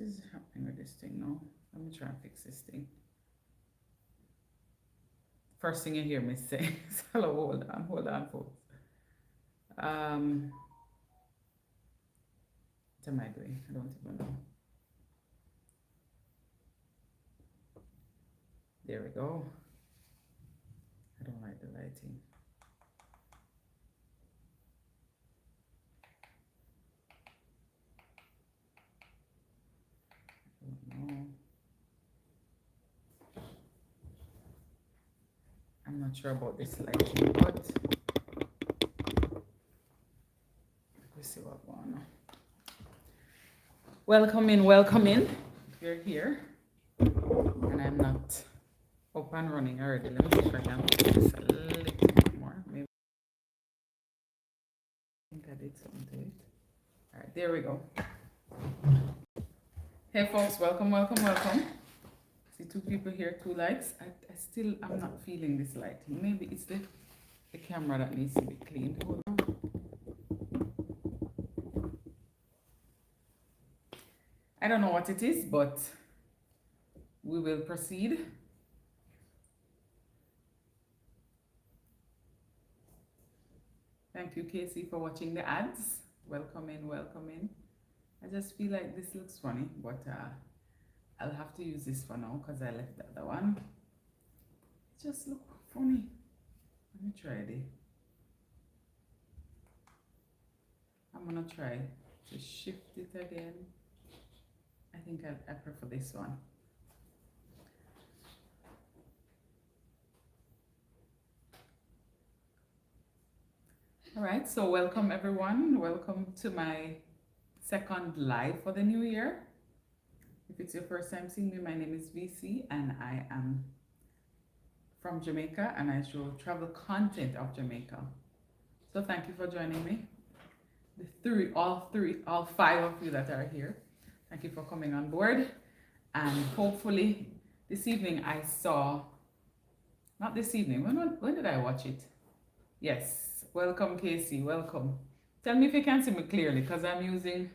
is happening with this thing now? Let me try and fix this thing. First thing you hear me say is hello, hold on, folks. What am I doing? I don't even know. There we go. I don't like the lighting. I don't know. I'm not sure about this lighting, but let's see what's going on. Welcome in, welcome in. If you're here and I'm not up and running already, let me see if I can fix this a little bit more. Maybe I think I did something to it. All right, there we go. Hey folks, welcome, welcome, welcome. See 2 people here, 2 likes. I'm not feeling this lighting. Maybe it's the camera that needs to be cleaned. Hold on. I don't know what it is, but we will proceed. Thank you, Casey, for watching the ads. Welcome in, welcome in. I just feel like this looks funny, but I'll have to use this for now because I left the other one. It just look funny. Let me try it. I'm gonna try to shift it again. I think I prefer this one. All right, so welcome everyone. Welcome to my second live for the new year. If it's your first time seeing me, my name is VC and I am from Jamaica and I show travel content of Jamaica. So thank you for joining me. All 5 of you that are here. Thank you for coming on board. And hopefully this evening I saw, not this evening, when did I watch it? Yes, welcome Casey, welcome. Tell me if you can see me clearly because I'm using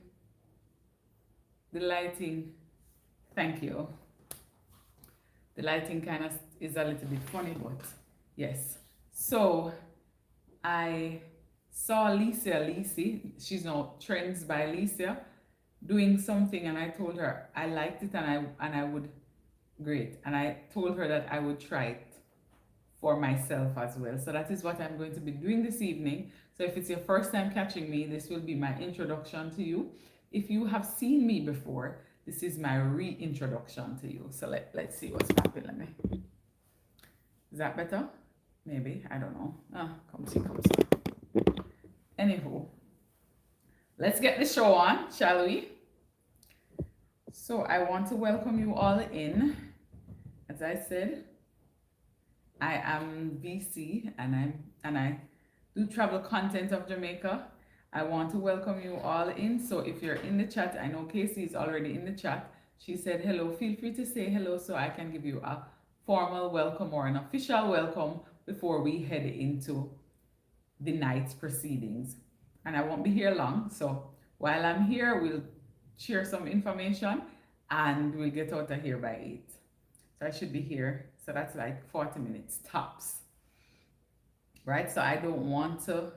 the lighting. Thank you. The lighting kind of is a little bit funny, but yes. So I saw Lisa, she's now Trends by Lisa, doing something, and I told her I liked it and I would, great, and I told her that I would try it for myself as well. So that is what I'm going to be doing this evening. So if it's your first time catching me, this will be my introduction to you. If you have seen me before, this is my reintroduction to you. So let's see what's happening. Let me. Is that better? Maybe, I don't know. Come see. Anywho, let's get the show on, shall we? So I want to welcome you all in. As I said, I am VC and I do travel content of Jamaica. I want to welcome you all in. So if you're in the chat, I know Casey is already in the chat. She said hello. Feel free to say hello so I can give you a formal welcome or an official welcome before we head into the night's proceedings. And I won't be here long. So while I'm here, we'll share some information and we'll get out of here by 8. So I should be here. So that's like 40 minutes tops. Right? So I don't want to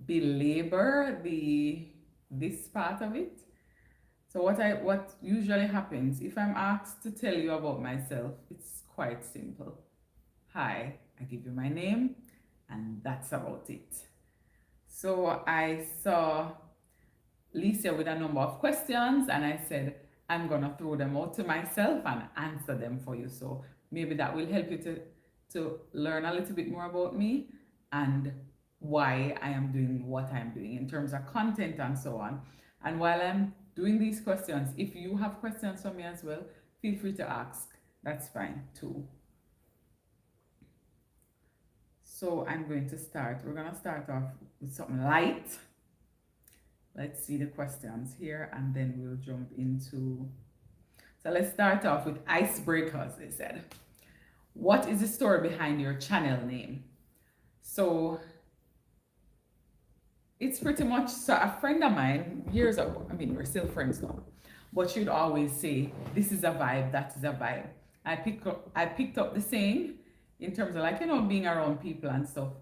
belabor this part of it. So what usually happens if I'm asked to tell you about myself, it's quite simple. Hi, I give you my name and that's about it. So I saw Lisa with a number of questions and I said I'm gonna throw them out to myself and answer them for you. So maybe that will help you to learn a little bit more about me and why I am doing what I'm doing in terms of content and so on. And while I'm doing these questions, if you have questions for me as well, feel free to ask. That's fine too. So I'm going to start. We're going to start off with something light. Let's see the questions here and then we'll jump into. So let's start off with icebreakers, they said. What is the story behind your channel name? So it's pretty much, so a friend of mine years ago, I mean, we're still friends now, but you'd always say, this is a vibe, that is a vibe. I picked up the saying in terms of like, you know, being around people and stuff.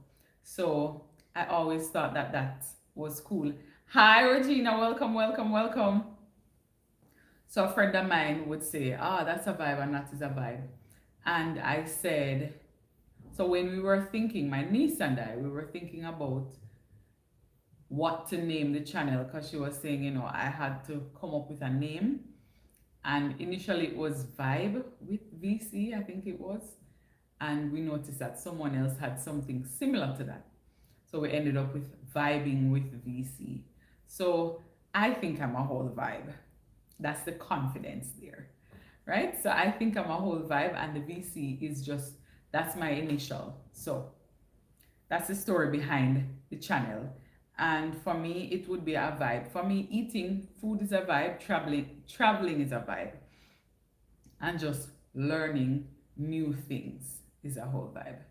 So I always thought that that was cool. Hi, Regina, welcome, welcome, welcome. So a friend of mine would say, ah, that's a vibe and that is a vibe. And I said, so when we were thinking, my niece and I, we were thinking about what to name the channel because she was saying, you know, I had to come up with a name. And initially it was Vibe with VC, I think it was. And we noticed that someone else had something similar to that. So we ended up with Vibing with VC. So I think I'm a whole vibe. That's the confidence there, right? So I think I'm a whole vibe, and the VC is just, that's my initial. So that's the story behind the channel. And for me, it would be a vibe. For me, eating food is a vibe, traveling is a vibe. And just learning new things is a whole vibe.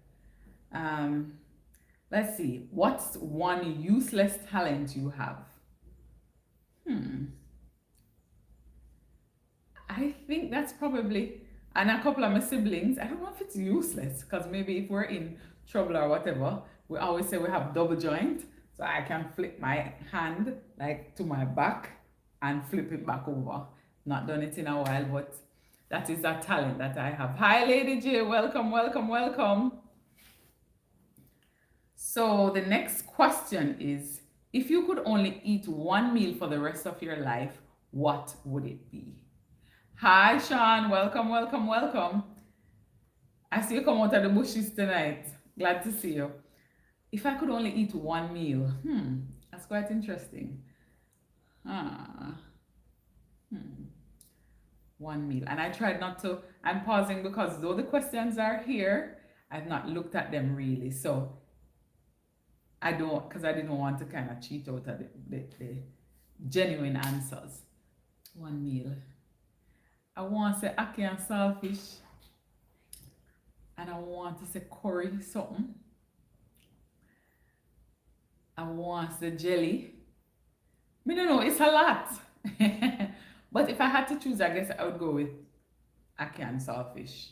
Let's see, what's one useless talent you have? I think that's probably, and a couple of my siblings, I don't know if it's useless, because maybe if we're in trouble or whatever, we always say we have double joint, so I can flip my hand like to my back and flip it back over. Not done it in a while, but that is a talent that I have. Hi, Lady J, welcome, welcome, welcome. So the next question is, if you could only eat one meal for the rest of your life, what would it be? Hi, Sean. Welcome, welcome, welcome. I see you come out of the bushes tonight. Glad to see you. If I could only eat one meal, that's quite interesting. One meal. And I tried not to, I'm pausing because though the questions are here, I've not looked at them really. So I don't, because I didn't want to kind of cheat out of the genuine answers. One meal. I want to say ackee and saltfish. And I want to say curry something. I want to say jelly. I don't know, it's a lot. But if I had to choose, I guess I would go with ackee and saltfish.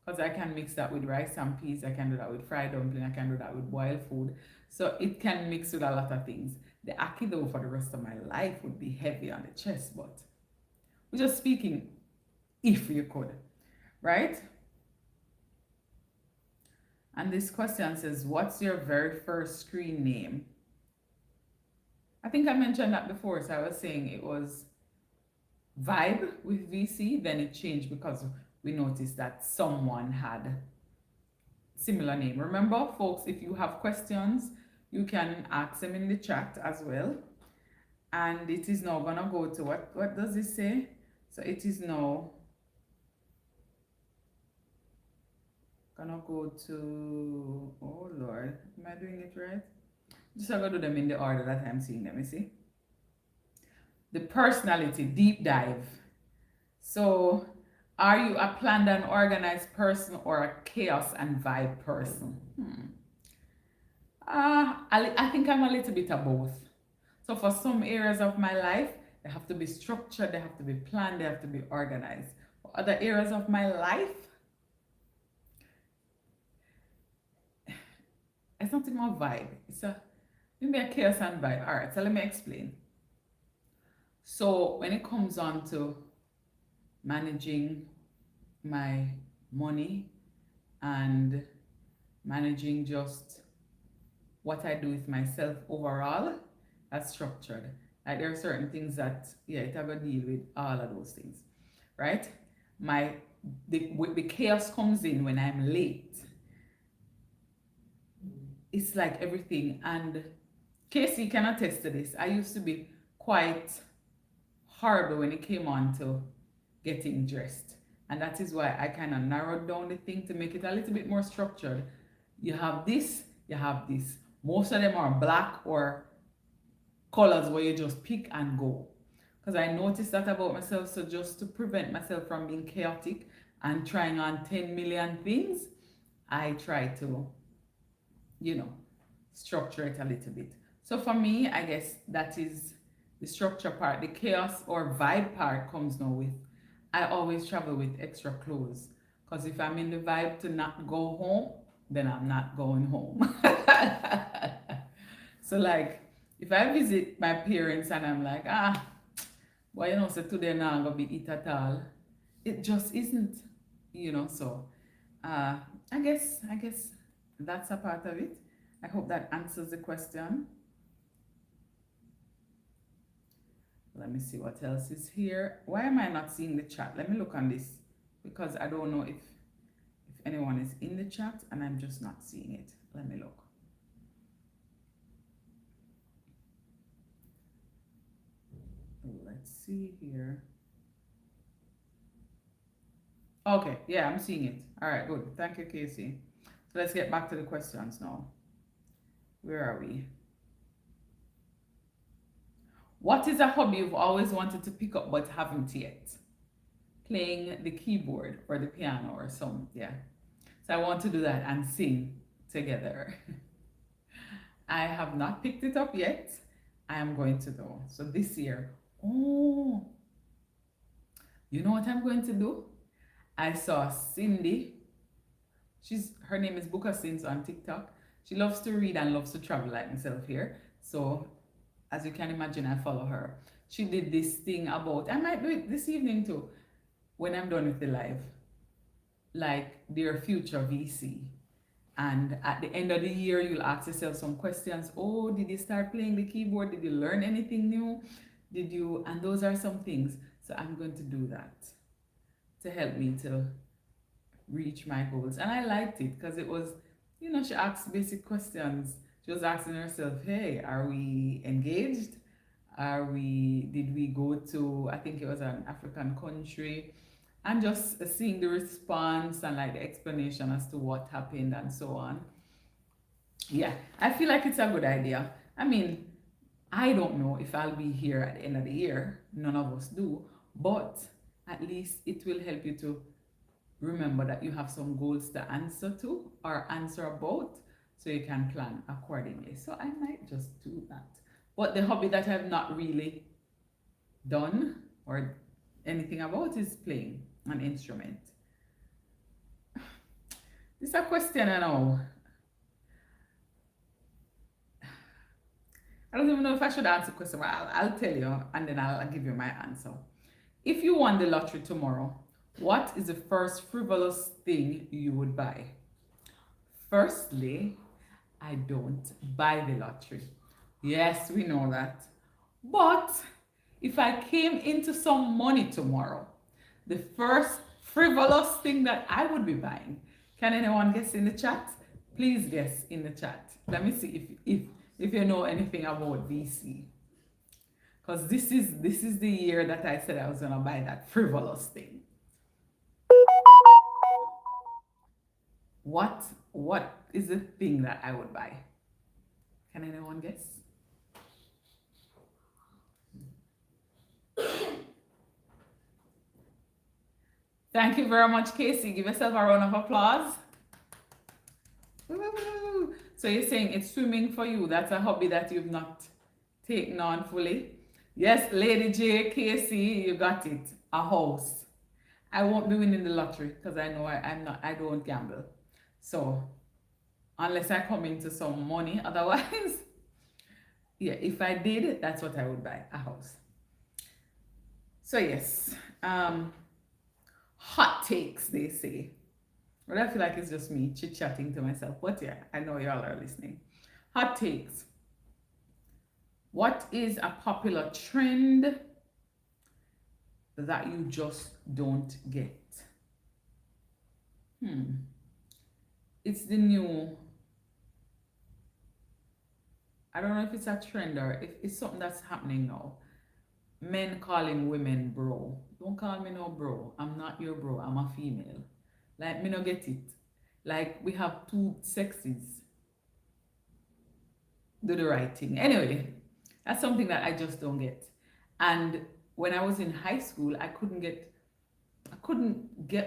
Because I can mix that with rice and peas. I can do that with fried dumpling. I can do that with boiled food. So it can mix with a lot of things. The ackee though for the rest of my life would be heavy on the chest. But we're just speaking if you could, right? And this question says, what's your very first screen name? I think I mentioned that before. So I was saying it was Vibe with VC. Then it changed because we noticed that someone had similar name. Remember, folks, if you have questions, you can ask them in the chat as well. And it is now gonna go to what does it say? So it is now gonna go to, oh Lord, am I doing it right? Just gonna do them in the order that I'm seeing them, you see? The personality, deep dive. So are you a planned and organized person or a chaos and vibe person? I think I'm a little bit of both. So for some areas of my life, they have to be structured, they have to be planned, they have to be organized. For other areas of my life, it's not in my vibe. It's maybe a chaos and vibe. All right, so let me explain. So when it comes on to managing my money and managing just what I do with myself overall, that's structured. Like there are certain things that, yeah, it have a deal with all of those things, right? The chaos comes in when I'm late. It's like everything, and Casey can attest to this. I used to be quite horrible when it came on to getting dressed. And that is why I kind of narrowed down the thing to make it a little bit more structured. You have this, you have this. Most of them are black or colors where you just pick and go. Because I noticed that about myself. So just to prevent myself from being chaotic and trying on 10 million things, I try to, you know, structure it a little bit. So for me, I guess that is the structure part, the chaos or vibe part comes now with, I always travel with extra clothes. Because if I'm in the vibe to not go home, then I'm not going home. So like, if I visit my parents and I'm like, well, so today now I'm gonna be eat at all. It just isn't, so I guess that's a part of it. I hope that answers the question. Let me see what else is here. Why am I not seeing the chat? Let me look on this because I don't know if anyone is in the chat and I'm just not seeing it. Let me look. Let's see here. Okay, yeah, I'm seeing it. All right, good. Thank you, Casey. So let's get back to the questions now. Where are we? What is a hobby you've always wanted to pick up but haven't yet? Playing the keyboard or the piano or some, yeah. So I want to do that and sing together. I have not picked it up yet. I am going to though. So this year, you know what I'm going to do? I saw Cindy. Her name is Booker Sins on TikTok. She loves to read and loves to travel like myself here. So as you can imagine, I follow her. She did this thing about, I might do it this evening too, when I'm done with the live, like their future VC. And at the end of the year, you'll ask yourself some questions. Oh, did you start playing the keyboard? Did you learn anything new? And those are some things. So I'm going to do that to help me to reach my goals. And I liked it because it was, she asked basic questions. She was asking herself, hey, are we engaged? Did we go to, I think it was an African country? And just seeing the response and like the explanation as to what happened and so on. Yeah, I feel like it's a good idea. I mean, I don't know if I'll be here at the end of the year. None of us do. But at least it will help you to remember that you have some goals to answer to or answer about, so you can plan accordingly. So I might just do that. But the hobby that I've not really done or anything about is playing an instrument. This is a question I know. I don't even know if I should answer the question, but I'll tell you and then I'll give you my answer. If you won the lottery tomorrow, what is the first frivolous thing you would buy? Firstly, I don't buy the lottery. Yes, we know that. But if I came into some money tomorrow, the first frivolous thing that I would be buying, can anyone guess in the chat? Please guess in the chat. Let me see if you know anything about VC. Because this is the year that I said I was gonna buy that frivolous thing. What is the thing that I would buy? Can anyone guess? Thank you very much, Casey. Give yourself a round of applause. Woo-hoo. So you're saying it's swimming for you. That's a hobby that you've not taken on fully. Yes, Lady J, Casey, you got it. A house. I won't be winning the lottery because I know I don't gamble. So unless I come into some money, otherwise, yeah, if I did, that's what I would buy, a house. So yes, hot takes, they say. But I feel like it's just me chit-chatting to myself. But yeah, I know y'all are listening. Hot takes. What is a popular trend that you just don't get? It's the new, I don't know if it's a trend or if it's something that's happening now. Men calling women bro. Don't call me no bro. I'm not your bro. I'm a female. Like, me no get it. Like, we have two sexes. Do the right thing. Anyway, that's something that I just don't get. And when I was in high school, I couldn't get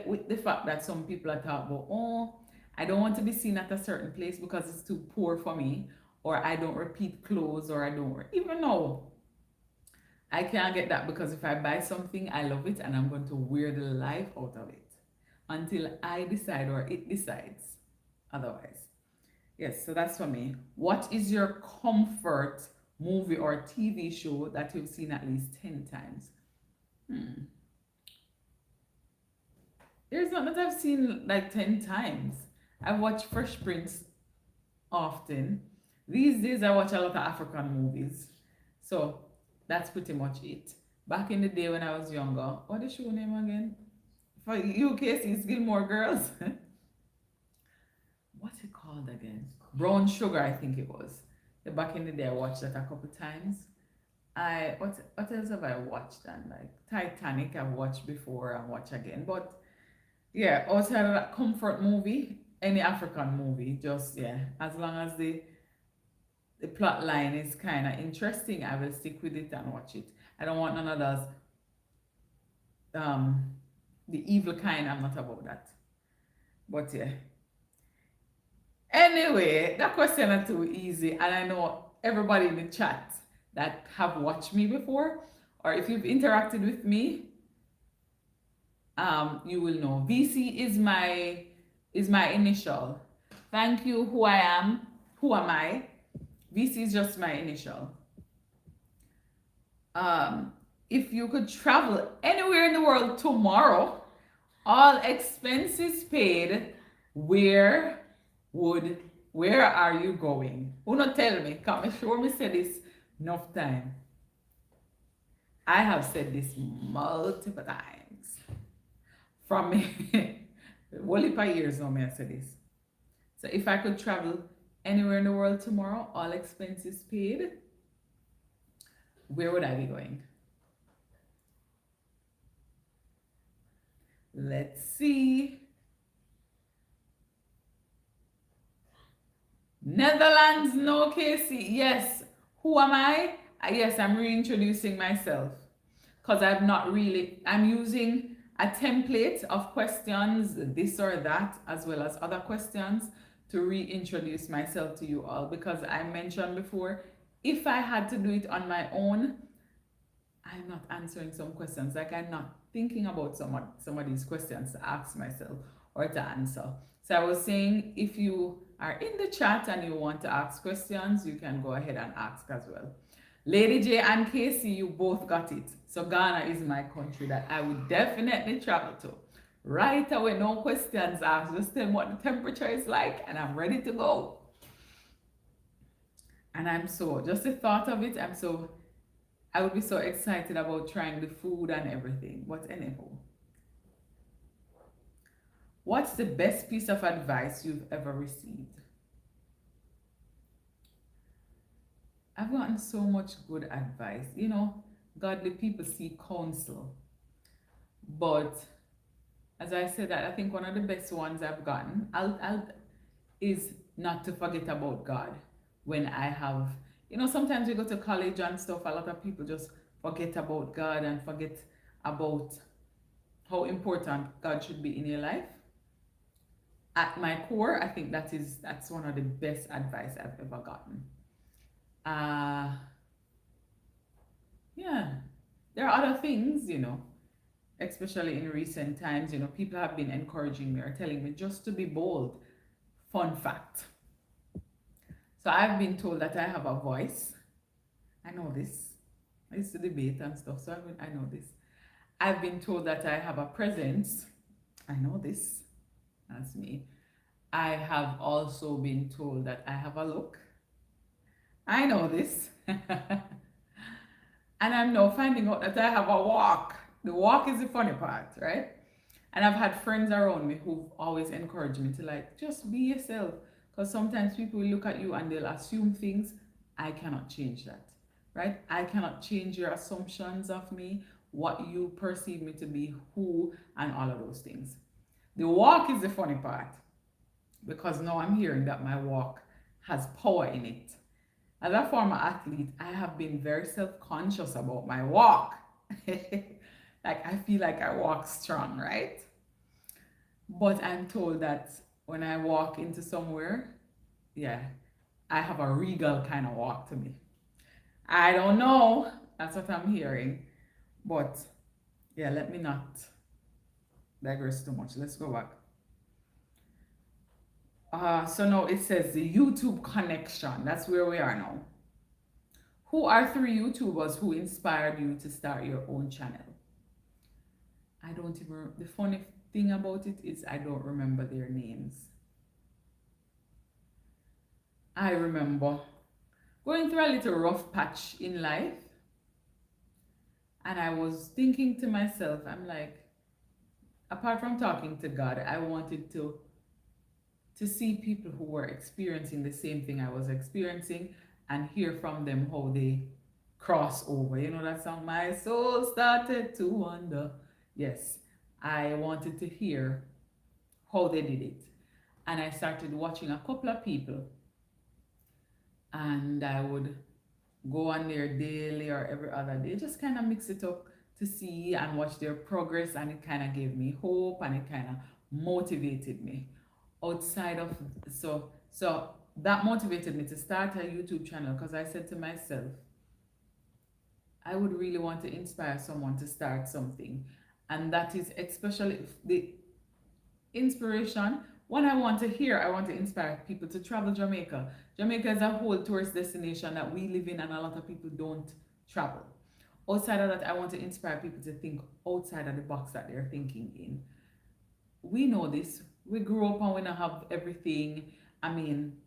with the fact that some people are talking about, oh, I don't want to be seen at a certain place because it's too poor for me, or I don't repeat clothes, or I don't even know. I can't get that because if I buy something, I love it and I'm going to wear the life out of it until I decide or it decides otherwise. Yes, so that's for me. What is your comfort movie or TV show that you've seen at least 10 times? Hmm. There's not that I've seen like 10 times. I watch Fresh Prince often. These days I watch a lot of African movies. So that's pretty much it. Back in the day when I was younger, what is the show name again? For UKC, it's Gilmore Girls. What's it called again? Brown Sugar, I think it was. Back in the day, I watched that a couple times. What else have I watched? And like Titanic, I've watched before and watch again. But yeah, outside of that comfort movie, any African movie, just yeah, as long as the plot line is kind of interesting, I will stick with it and watch it. I don't want none of those the evil kind. I'm not about that. But yeah. Anyway, that question is too easy, and I know everybody in the chat that have watched me before, or if you've interacted with me, you will know. VC is my initial. Thank you. Who I am. Who am I? VC is just my initial. If you could travel anywhere in the world tomorrow, all expenses paid, where are you going? Who not tell me? Come sure me say this enough time. I have said this multiple times. From me, well, if I years now, I said this. So if I could travel anywhere in the world tomorrow, all expenses paid, where would I be going? Let's see. Netherlands, no Casey. Yes. Who am I? Yes, I'm reintroducing myself because I'm using a template of questions, this or that, as well as other questions to reintroduce myself to you all, because I mentioned before, if I had to do it on my own, I'm not answering some questions. Like I'm not thinking about some of these questions to ask myself or to answer. So I was saying, if you are in the chat and you want to ask questions, you can go ahead and ask as well. Lady J and Casey, you both got it. So Ghana is my country that I would definitely travel to. Right away, no questions asked. Just tell me what the temperature is like and I'm ready to go. And just the thought of it, I would be so excited about trying the food and everything. But anyhow, what's the best piece of advice you've ever received? I've gotten so much good advice. You know, godly people seek counsel. But as I said, I think one of the best ones I've gotten is not to forget about God. When I have, sometimes we go to college and stuff, a lot of people just forget about God and forget about how important God should be in your life. At my core, I think that's one of the best advice I've ever gotten. Yeah, there are other things, especially in recent times, people have been encouraging me or telling me just to be bold. Fun fact. So I've been told that I have a voice. I know this. I used to debate and stuff, so I know this. I've been told that I have a presence. I know this. That's me. I have also been told that I have a look. I know this. And I'm now finding out that I have a walk. The walk is the funny part, right? And I've had friends around me who've always encouraged me to just be yourself. Because sometimes people will look at you and they'll assume things. I cannot change that, right? I cannot change your assumptions of me, what you perceive me to be, who, and all of those things. The walk is the funny part, because now I'm hearing that my walk has power in it. As a former athlete, I have been very self-conscious about my walk. I feel like I walk strong, right? But I'm told that when I walk into somewhere, yeah, I have a regal kind of walk to me. I don't know. That's what I'm hearing. But yeah, let me not digress too much. Let's go back. So now it says the YouTube connection. That's where we are now. Who are three YouTubers who inspired you to start your own channel? I don't even, the funny thing about it is I don't remember their names. I remember going through a little rough patch in life, and I was thinking to myself, I'm like, apart from talking to God, I wanted to see people who were experiencing the same thing I was experiencing and hear from them how they cross over. You know that song, My Soul Started to Wonder. Yes, I wanted to hear how they did it. And I started watching a couple of people, and I would go on there daily or every other day, just kind of mix it up to see and watch their progress, and it kind of gave me hope and it kind of motivated me. Outside of so that motivated me to start a YouTube channel, because I said to myself, I would really want to inspire someone to start something. And that is especially the inspiration. When I want to hear, I want to inspire people to travel Jamaica. Jamaica is a whole tourist destination that we live in and a lot of people don't travel. Outside of that, I want to inspire people to think outside of the box that they're thinking in. We know this. We grew up and we don't have everything. I mean,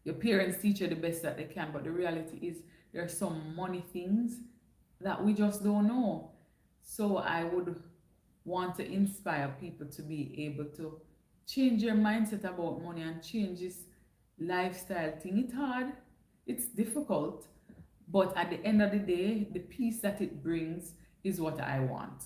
your parents teach you the best that they can, but the reality is there are some money things that we just don't know. So I would want to inspire people to be able to change your mindset about money and change this lifestyle thing. It's hard, it's difficult, but at the end of the day, the peace that it brings is what I want.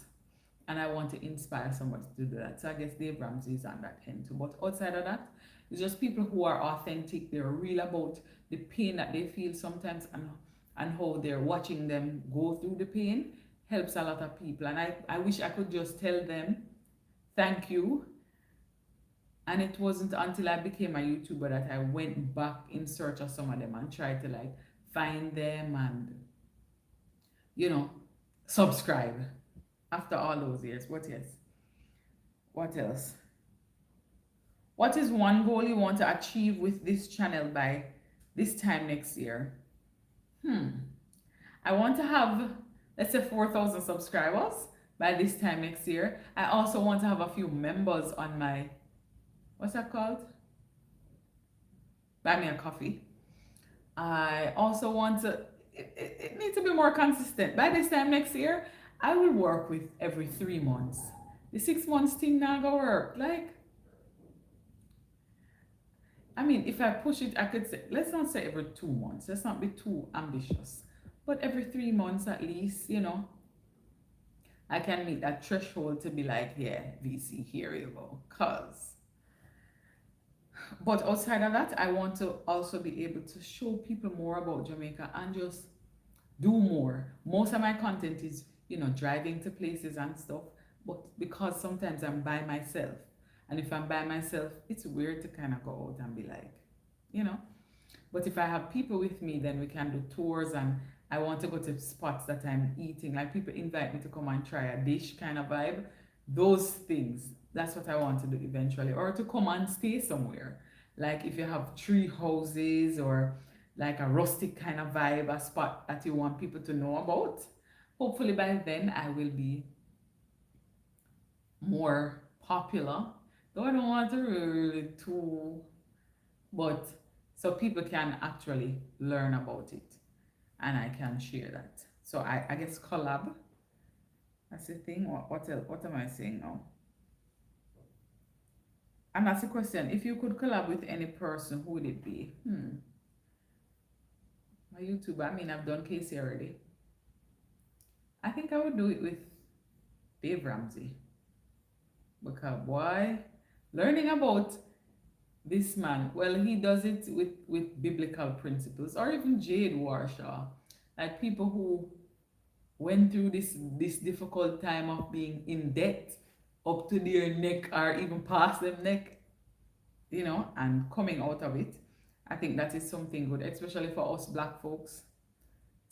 And I want to inspire somebody to do that. So I guess Dave Ramsey is on that end too. But outside of that, it's just people who are authentic. They're real about the pain that they feel sometimes, and how they're watching them go through the pain helps a lot of people. And I wish I could just tell them thank you. And it wasn't until I became a YouTuber that I went back in search of some of them and tried to like find them and, you know, subscribe after all those years. But yes, what else? What is one goal you want to achieve with this channel by this time next year? I want to have, let's say, 4,000 subscribers by this time next year. I also want to have a few members on my, what's that called? Buy me a coffee. I also want to, it needs to be more consistent. By this time next year, I will work with every 3 months. The 6 months thing not gonna work. Like, I mean, if I push it, I could say, let's not say every 2 months. Let's not be too ambitious. But every 3 months at least, you know, I can meet that threshold to be like, yeah, VC, here you go. But outside of that, I want to also be able to show people more about Jamaica and just do more. Most of my content is, you know, driving to places and stuff, but because sometimes I'm by myself. And if I'm by myself, it's weird to kind of go out and be like, you know. But if I have people with me, then we can do tours, and I want to go to spots that I'm eating. Like people invite me to come and try a dish kind of vibe. Those things, that's what I want to do eventually. Or to come and stay somewhere. Like if you have tree houses or like a rustic kind of vibe, a spot that you want people to know about. Hopefully by then I will be more popular. Though I don't want to really too, but so people can actually learn about it and I can share that. So I guess collab. That's the thing. What else? What am I saying now? And that's the question. If you could collab with any person, who would it be? My YouTuber. I mean, I've done Casey already. I think I would do it with Dave Ramsey. Because boy, learning about this man, well, he does it with biblical principles, or even Jade Warshaw, like people who went through this difficult time of being in debt up to their neck or even past their neck, you know, and coming out of it. I think that is something good, especially for us black folks,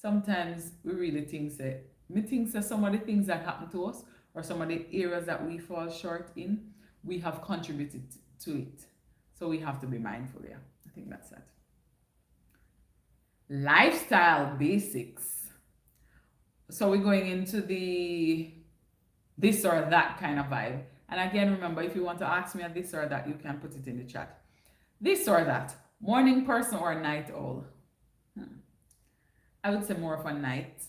sometimes we really think that some of the things that happen to us or some of the areas that we fall short in, we have contributed to it. So we have to be mindful, yeah. I think that's that. Lifestyle basics. So we're going into the this or that kind of vibe. And again, remember, if you want to ask me a this or that, you can put it in the chat. This or that, morning person or night owl? I would say more of a night,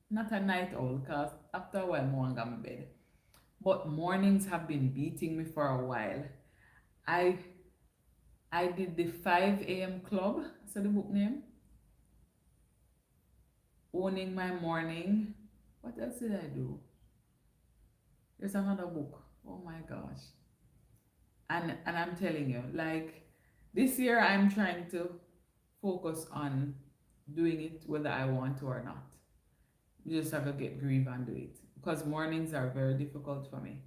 not a night owl, because after a while, more go to bed. But mornings have been beating me for a while. I did the 5 a.m. club, so the book name. Owning my morning. What else did I do? There's another book. Oh my gosh. And I'm telling you, like this year I'm trying to focus on doing it whether I want to or not. You just have to get grieve and do it. Because mornings are very difficult for me.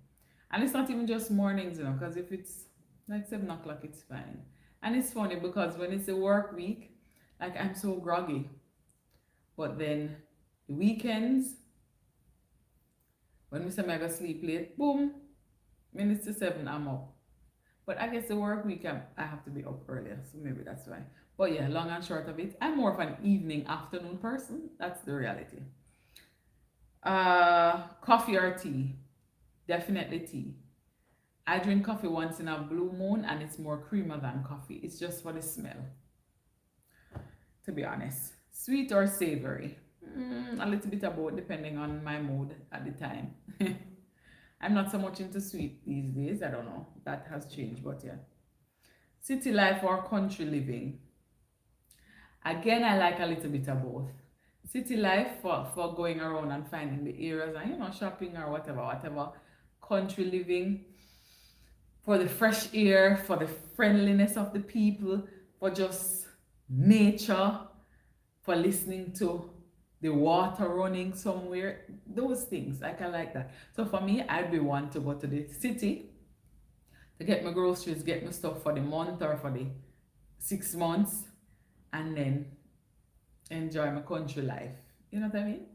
And it's not even just mornings, you know, because if it's like 7 o'clock, it's fine. And it's funny because when it's a work week, like I'm so groggy. But then the weekends, when we say I go sleep late, boom, minutes to 7, I'm up. But I guess the work week, I have to be up earlier, so maybe that's why. But yeah, long and short of it, I'm more of an evening, afternoon person. That's the reality. Coffee or tea? Definitely tea. I drink coffee once in a blue moon and it's more creamer than coffee. It's just for the smell, to be honest. Sweet or savory? A little bit of both depending on my mood at the time. I'm not so much into sweet these days. I don't know. That has changed, but yeah. City life or country living? Again, I like a little bit of both. City life for going around and finding the areas and, you know, shopping or whatever. Country living for the fresh air, for the friendliness of the people, for just nature, for listening to the water running somewhere, those things, like I like that. So for me, I'd be one to go to the city to get my groceries, get my stuff for the month or for the 6 months, and then enjoy my country life. You know what I mean?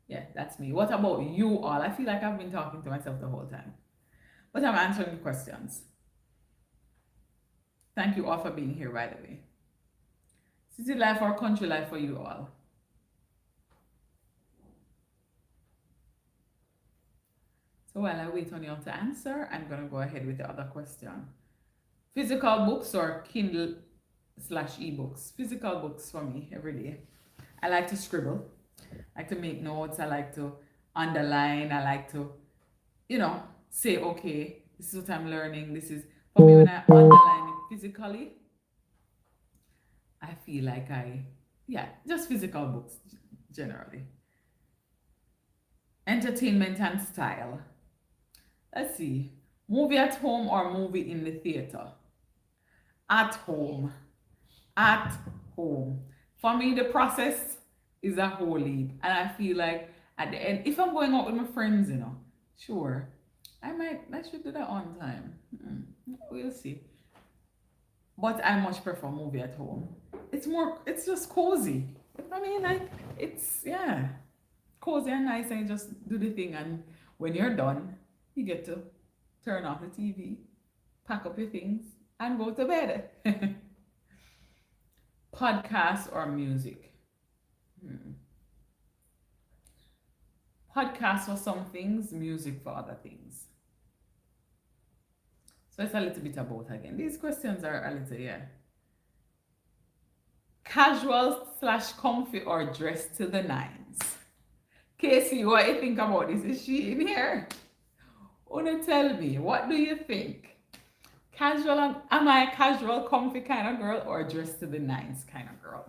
Yeah, that's me. What about you all? I feel like I've been talking to myself the whole time, but I'm answering the questions. Thank you all for being here, by the way. City life or country life for you all? So while I wait on you all to answer, I'm going to go ahead with the other question. Physical books or Kindle / ebooks? Physical books for me every day. I like to scribble. I like to make notes. I like to underline. I like to, you know, say, okay, this is what I'm learning. This is, for me, when I underline it physically, I feel like just physical books generally. Entertainment and style. Let's see. Movie at home or movie in the theater? At home. At home. For me, the process is a whole leap. And I feel like at the end, if I'm going out with my friends, you know, sure, I should do that on time. We'll see. But I much prefer movie at home. It's just cozy. I mean, like, it's, yeah, cozy and nice, and you just do the thing. And when you're done, you get to turn off the TV, pack up your things, and go to bed. Podcast or music? Podcast for some things, music for other things. So it's a little bit of both again. These questions are a little, yeah. Casual / comfy or dressed to the nines? Casey, what do you think about this? Is she in here? Wanna tell me, what do you think? Am I a casual, comfy kind of girl or dressed to the nines kind of girl?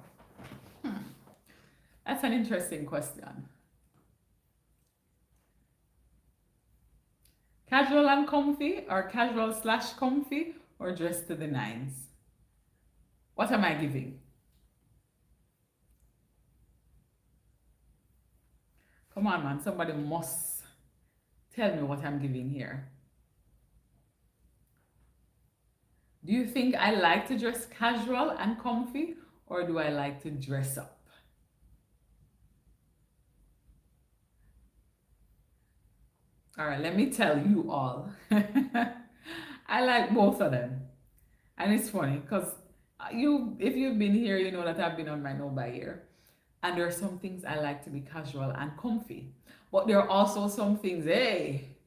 That's an interesting question. Casual and comfy or casual / comfy or dressed to the nines? What am I giving? Come on, man. Somebody must tell me what I'm giving here. Do you think I like to dress casual and comfy, or do I like to dress up? All right, let me tell you all. I like both of them. And it's funny because if you've been here, you know that I've been on my no buy here. And there are some things I like to be casual and comfy. But there are also some things, hey,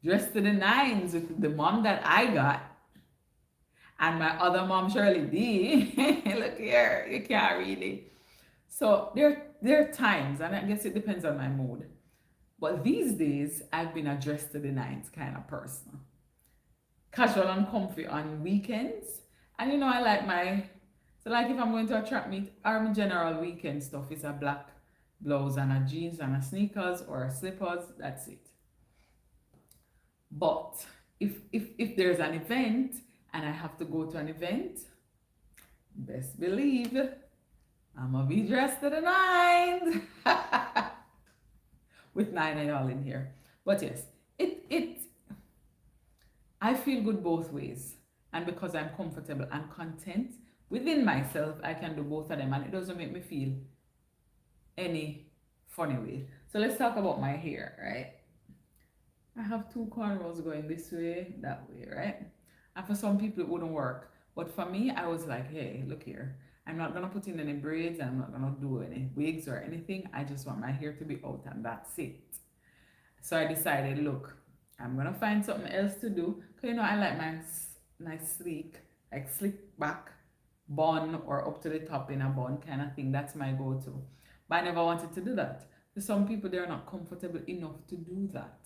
dressed to the nines with the mom that I got and my other mom, Shirley D. Look here, you can't read it. So there are times, and I guess it depends on my mood. But these days, I've been a dressed to the nines kind of person. Casual and comfy on weekends. And you know, I like so like if I'm going to a track meet, our general weekend stuff is a black blouse and a jeans and a sneakers or a slippers, that's it. But if there's an event and I have to go to an event, best believe I'm gonna be dressed to the nines. With 9 of y'all in here. But yes, it I feel good both ways. And because I'm comfortable and content within myself, I can do both of them. And it doesn't make me feel any funny way. So let's talk about my hair, right? I have two cornrows going this way, that way, right? And for some people, it wouldn't work. But for me, I was like, hey, look here. I'm not going to put in any braids. I'm not going to do any wigs or anything. I just want my hair to be out and that's it. So I decided, look, I'm going to find something else to do. Because, you know, I like my nice sleek, like slick back bun or up to the top in a bun kind of thing. That's my go-to. But I never wanted to do that. For some people, they're not comfortable enough to do that.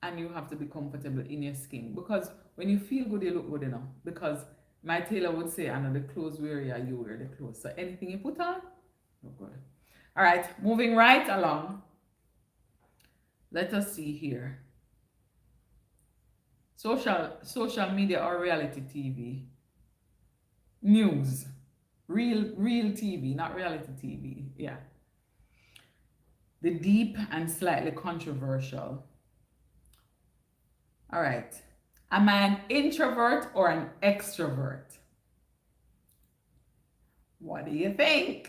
And you have to be comfortable in your skin. Because when you feel good, you look good enough. Because my tailor would say, I know the clothes wear you wear the clothes. So anything you put on, look good. All right, moving right along. Let us see here. Social media or reality TV. News. Real TV, not reality TV. Yeah. The deep and slightly controversial. All right. Am I an introvert or an extrovert? What do you think?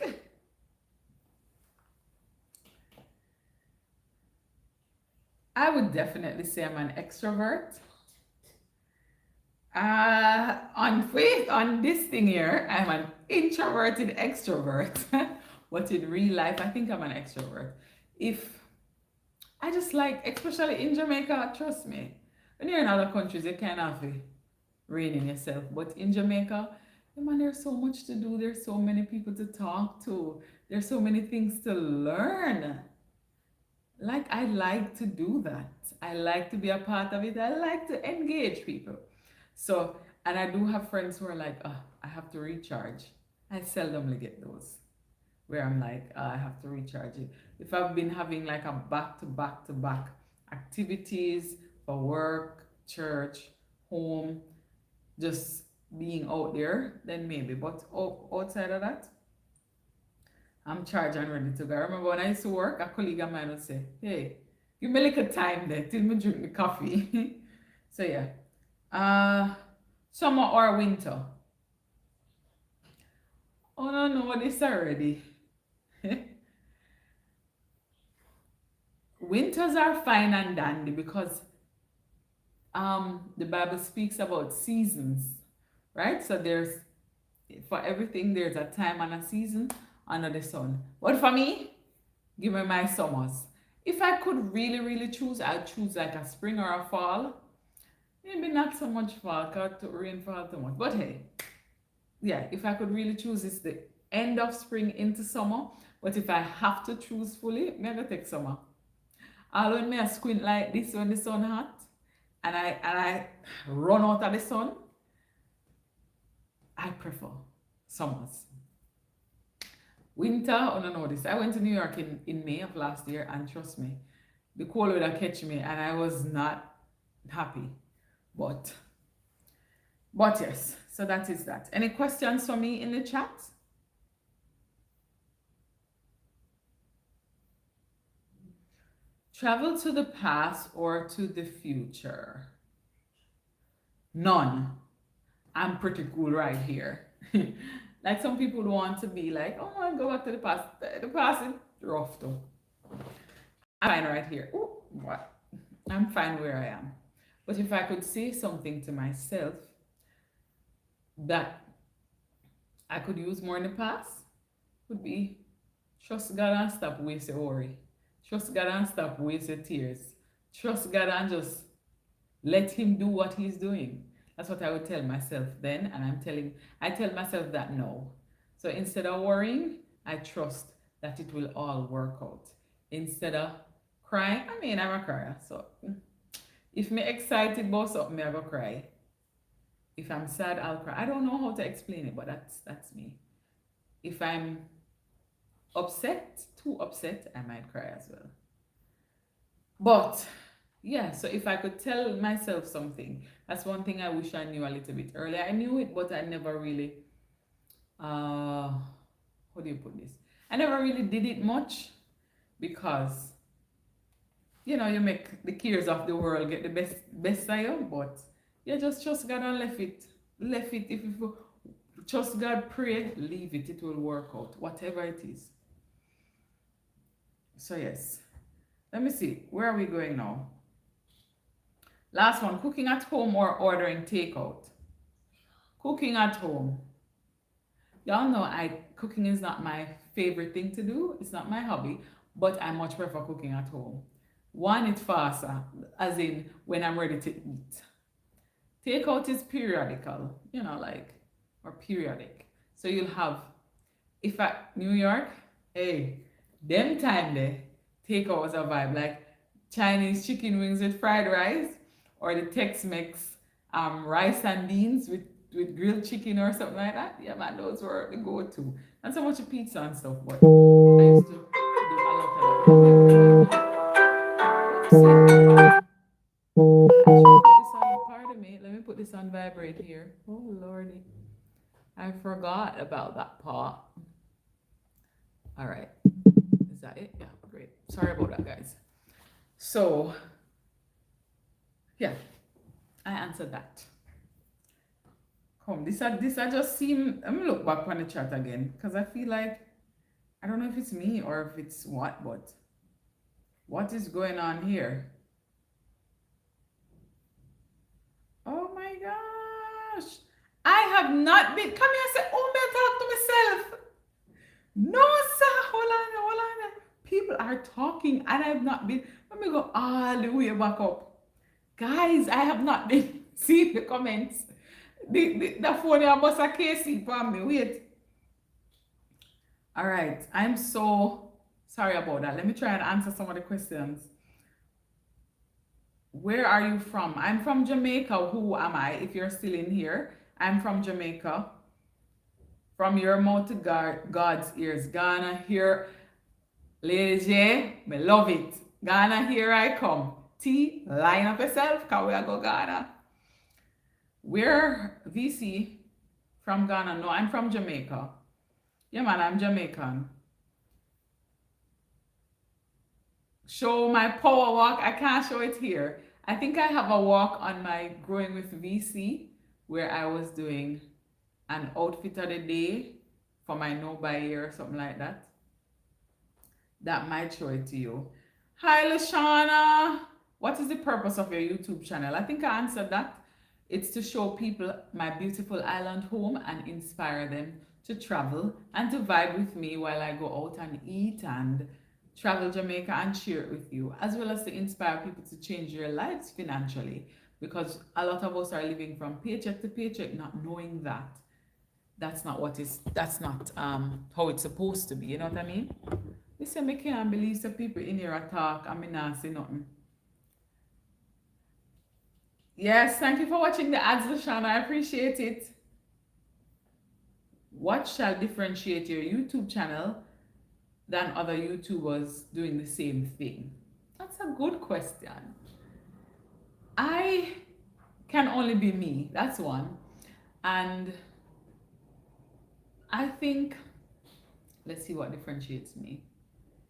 I would definitely say I'm an extrovert. On this thing here, I'm an introverted extrovert. But in real life, I think I'm an extrovert. If I just like, especially in Jamaica, trust me, when you're in other countries, you can't have to rein in yourself. But in Jamaica, man, there's so much to do. There's so many people to talk to. There's so many things to learn. Like, I like to do that. I like to be a part of it. I like to engage people. So, and I do have friends who are like, oh, I have to recharge. I seldomly get those where I'm like, oh, I have to recharge it. If I've been having like a back to back to back activities for work, church, home, just being out there, then maybe. But outside of that, I'm charged and ready to go. I remember when I used to work, a colleague of mine would say, hey, give me a little time there till me drink the coffee. So yeah. Summer or winter? Oh no, this already. Winters are fine and dandy because the Bible speaks about seasons, right? So there's for everything there's a time and a season under the sun. But for me, give me my summers. If I could really choose, I'd choose like a spring or a fall. Maybe not so much fall, because rainfall too much. But hey, yeah, if I could really choose, it's the end of spring into summer. But if I have to choose fully, I'm gonna take summer. All when me I squint like this when the sun hot, and I run out of the sun, I prefer summers. Winter, oh no, no, this. I went to New York in May of last year, and trust me, the cold weather catch me, and I was not happy. But yes, so that is that. Any questions for me in the chat? Travel to the past or to the future? None. I'm pretty cool right here. Like some people want to be like, oh, I go back to the past. The past is rough though. I'm fine right here. Ooh, what? I'm fine where I am. But if I could say something to myself that I could use more in the past, would be trust God and stop waste your worry. Trust God and stop waste your tears. Trust God and just let Him do what He's doing. That's what I would tell myself then, and I tell myself that now. So instead of worrying, I trust that it will all work out. Instead of crying, I mean, I'm a crier. So if me excited about something, I go cry. If I'm sad, I'll cry. I don't know how to explain it, but that's me. If I'm upset, too upset, I might cry as well. But yeah, so if I could tell myself something, that's one thing I wish I knew a little bit earlier. I knew it, but I never really, how do you put this? I never really did it much because, you make the cares of the world get the best of you, but you just trust God and left it. Left it. If you trust God, pray, leave it. It will work out, whatever it is. So yes, let me see. Where are we going now? Last one, cooking at home or ordering takeout. Cooking at home. Y'all know cooking is not my favorite thing to do. It's not my hobby, but I much prefer cooking at home. One, it's faster, as in when I'm ready to eat. Takeout is periodical, or periodic. So you'll have, if at New York, hey, them time there, takeout was a vibe. Like Chinese chicken wings with fried rice, or the Tex-Mex rice and beans with grilled chicken or something like that. Yeah, man, those were the go-to. And so much pizza and stuff, but I used to do a lot of that. Pardon me, let me put this on vibrate here. Oh, Lordy. I forgot about that part. All right. Is that it? Yeah, great. Sorry about that, guys. So, yeah, I answered that. Come, this I just seem. Let me look back on the chat again because I feel like I don't know if it's me or if it's what, but what is going on here? Oh my gosh! I have not been. Come here and say, "Oh, me talk to myself." No, sir. Hold on. People are talking, and I have not been. Let me go all the way back up, guys. I have not been seeing the comments. The phone here must a Casey for me. Wait. All right. I'm so sorry about that. Let me try and answer some of the questions. Where are you from? I'm from Jamaica. Who am I? If you're still in here, I'm from Jamaica. From your mouth to God's ears. Ghana, here. Lady J, me love it. Ghana, here I come. T, line up yourself, cause we are go Ghana. We're VC from Ghana. No, I'm from Jamaica. Yeah, man, I'm Jamaican. Show my power walk. I can't show it here. I think I have a walk on my Growing with VC where I was doing an outfit of the day for my no buy year or something like that. That might show it to you. Hi, Lashana. What is the purpose of your YouTube channel? I think I answered that. It's to show people my beautiful island home and inspire them to travel and to vibe with me while I go out and eat and travel Jamaica and share it with you, as well as to inspire people to change their lives financially, because a lot of us are living from paycheck to paycheck, not knowing that that's not how it's supposed to be. You know what I mean? Listen, I can't believe some people in here talk and me not say nothing. Yes, thank you for watching the ads, Lashana. I appreciate it. What shall differentiate your YouTube channel than other YouTubers doing the same thing? That's a good question. I can only be me. That's one. And I think, let's see what differentiates me.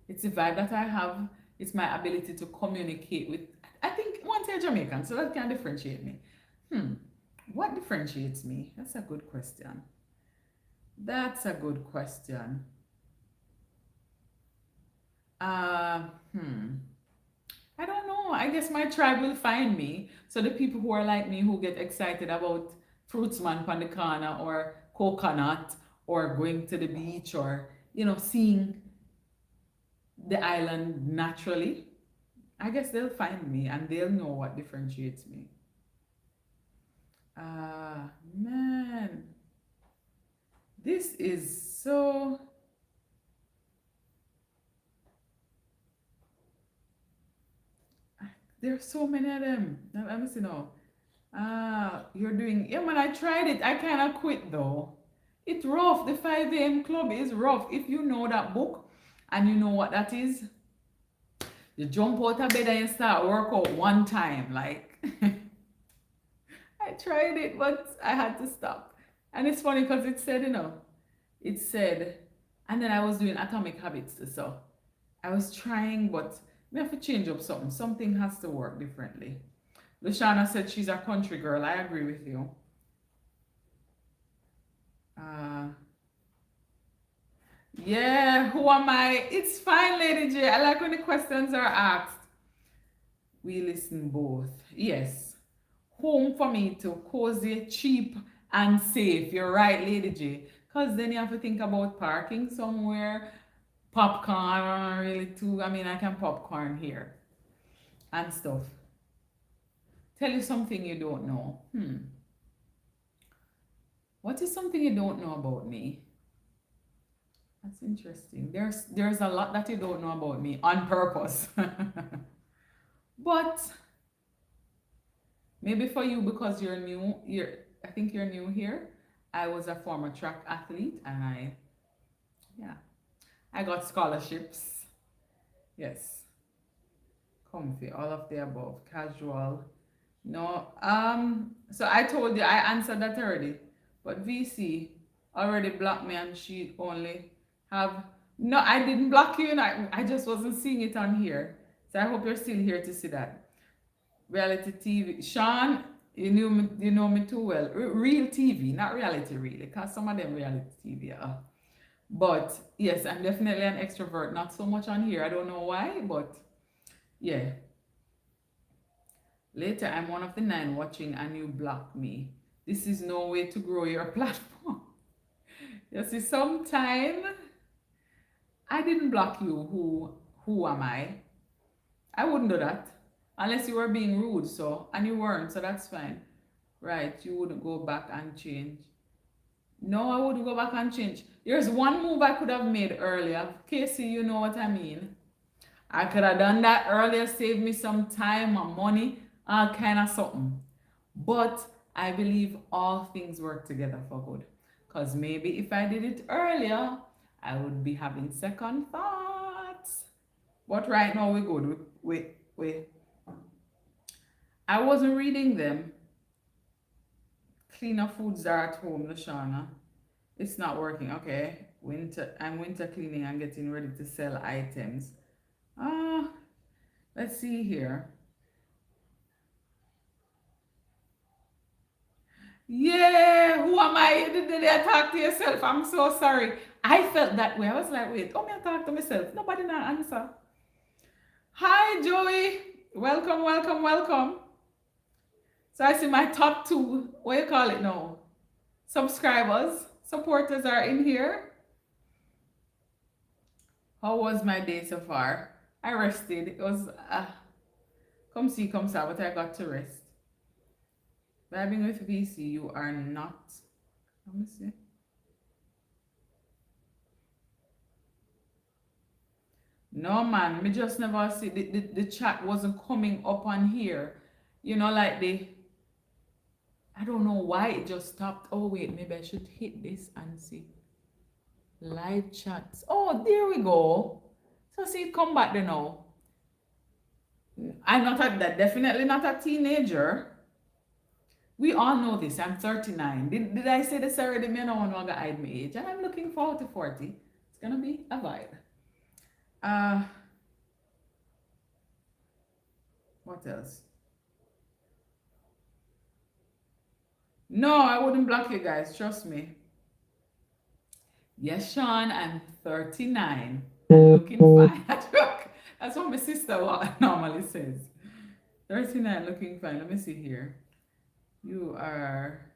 It's the vibe that I have. It's my ability to communicate with, I think, once you're Jamaican, so that can differentiate me. What differentiates me? That's a good question. I don't know. know. I guess my tribe will find me. So the people who are like me, who get excited about fruitsman pan the corner or coconut or going to the beach or, seeing the island naturally, I guess they'll find me and they'll know what differentiates me. Ah, man. This is so. There's so many of them. Let me see now. You're doing. Yeah, man, I tried it. I kind of quit though. It's rough. The 5 a.m. club is rough. If you know that book and you know what that is, you jump out of bed and you start workout one time. Like, I tried it, but I had to stop. And it's funny because it said, it said, and then I was doing Atomic Habits. So I was trying, but we have to change up something. Something has to work differently. Lushana said she's a country girl. I agree with you. Yeah, who am I? It's fine, Lady J. I like when the questions are asked. We listen both. Yes. Home for me to cozy, cheap, and safe. You're right, Lady J. Because then you have to think about parking somewhere. Popcorn, really too. I mean, I can popcorn here and stuff. Tell you something you don't know. What is something you don't know about me? That's interesting. There's a lot that you don't know about me on purpose. But maybe for you, because you're new, I think you're new here. I was a former track athlete and I got scholarships. Yes. Comfy, all of the above. Casual. No. So I told you I answered that already. But VC already blocked me and she only have. No, I didn't block you and I just wasn't seeing it on here. So I hope you're still here to see that. Reality TV. Sean, you know me too well. Real TV, not reality really, because some of them reality TV are. But yes, I'm definitely an extrovert. Not so much on here. I don't know why, but yeah. Later, I'm one of the 9 watching and you block me. This is no way to grow your platform. You see, sometime I didn't block you. Who am I? I wouldn't do that. Unless you were being rude, and you weren't, so that's fine. Right, you wouldn't go back and change. No, I wouldn't go back and change. There's one move I could have made earlier. Casey, you know what I mean. I could have done that earlier, saved me some time and money, all kind of something. But I believe all things work together for good. Because maybe if I did it earlier, I would be having second thoughts. But right now we're good. Wait. I wasn't reading them. Cleaner foods are at home, Lashana. It's not working. Okay. I'm winter cleaning and getting ready to sell items. Let's see here. Yeah, who am I? Did I talk to yourself? I'm so sorry. I felt that way. I was like, wait, me I talk to myself. Nobody not answer. Hi, Joey. Welcome. So I see my top 2, what you call it now? Subscribers, supporters are in here. How was my day so far? I rested. It was, come see, come saw, but I got to rest. Vibing with VC, you are not. Let me see. No, man, me just never see. The chat wasn't coming up on here. Like I don't know why it just stopped. Oh, wait, maybe I should hit this and see. Live chats. Oh, there we go. So see it come back there now. I'm not definitely not a teenager. We all know this. I'm 39. Did I say this already? Me no one longer hide my age. And I'm looking forward to 40. It's gonna be a vibe. What else? No, I wouldn't block you guys. Trust me. Yes, Sean, I'm 39. I'm looking fine at work. That's what my sister normally says. 39 looking fine. Let me see here. You are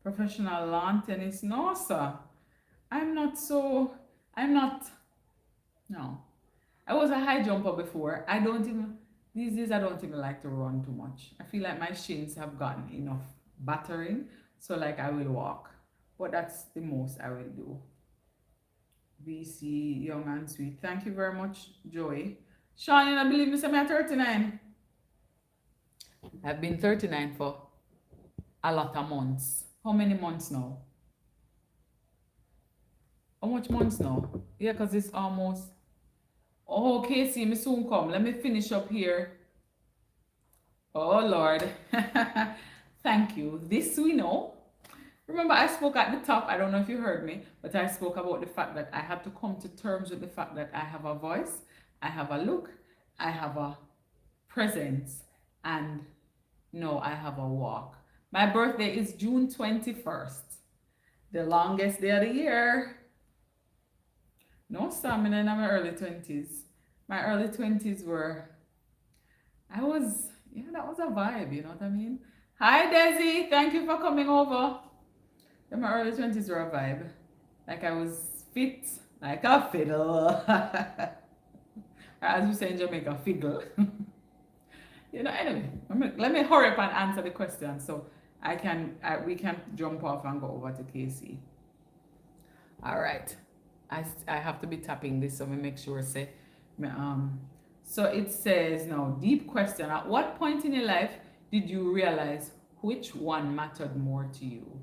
professional lawn tennis. No, sir. I'm not so, I'm not, no. I was a high jumper before. I don't even, these days I don't even like to run too much. I feel like my shins have gotten enough battering. So like I will walk. But that's the most I will do. VC, young and sweet. Thank you very much, Joy. Sean, I believe me, say I'm 39. I've been 39 for a lot of months. How many months now? How much months now? Yeah, because it's almost. Oh, Casey, me soon come. Let me finish up here. Oh, Lord. Thank you. This we know. Remember, I spoke at the top. I don't know if you heard me, but I spoke about the fact that I had to come to terms with the fact that I have a voice, I have a look, I have a presence, and no, I have a walk. My birthday is June 21st, the longest day of the year. No, Sam, in my early 20s. My early 20s were, that was a vibe, you know what I mean? Hi, Desi. Thank you for coming over. In my early 20s were a vibe. Like I was fit, like a fiddle. As we say in Jamaica, fiddle. Anyway, let me hurry up and answer the question so we can jump off and go over to Casey. All right. I have to be tapping this so we make sure say so it says now, deep question. At what point in your life did you realize which one mattered more to you?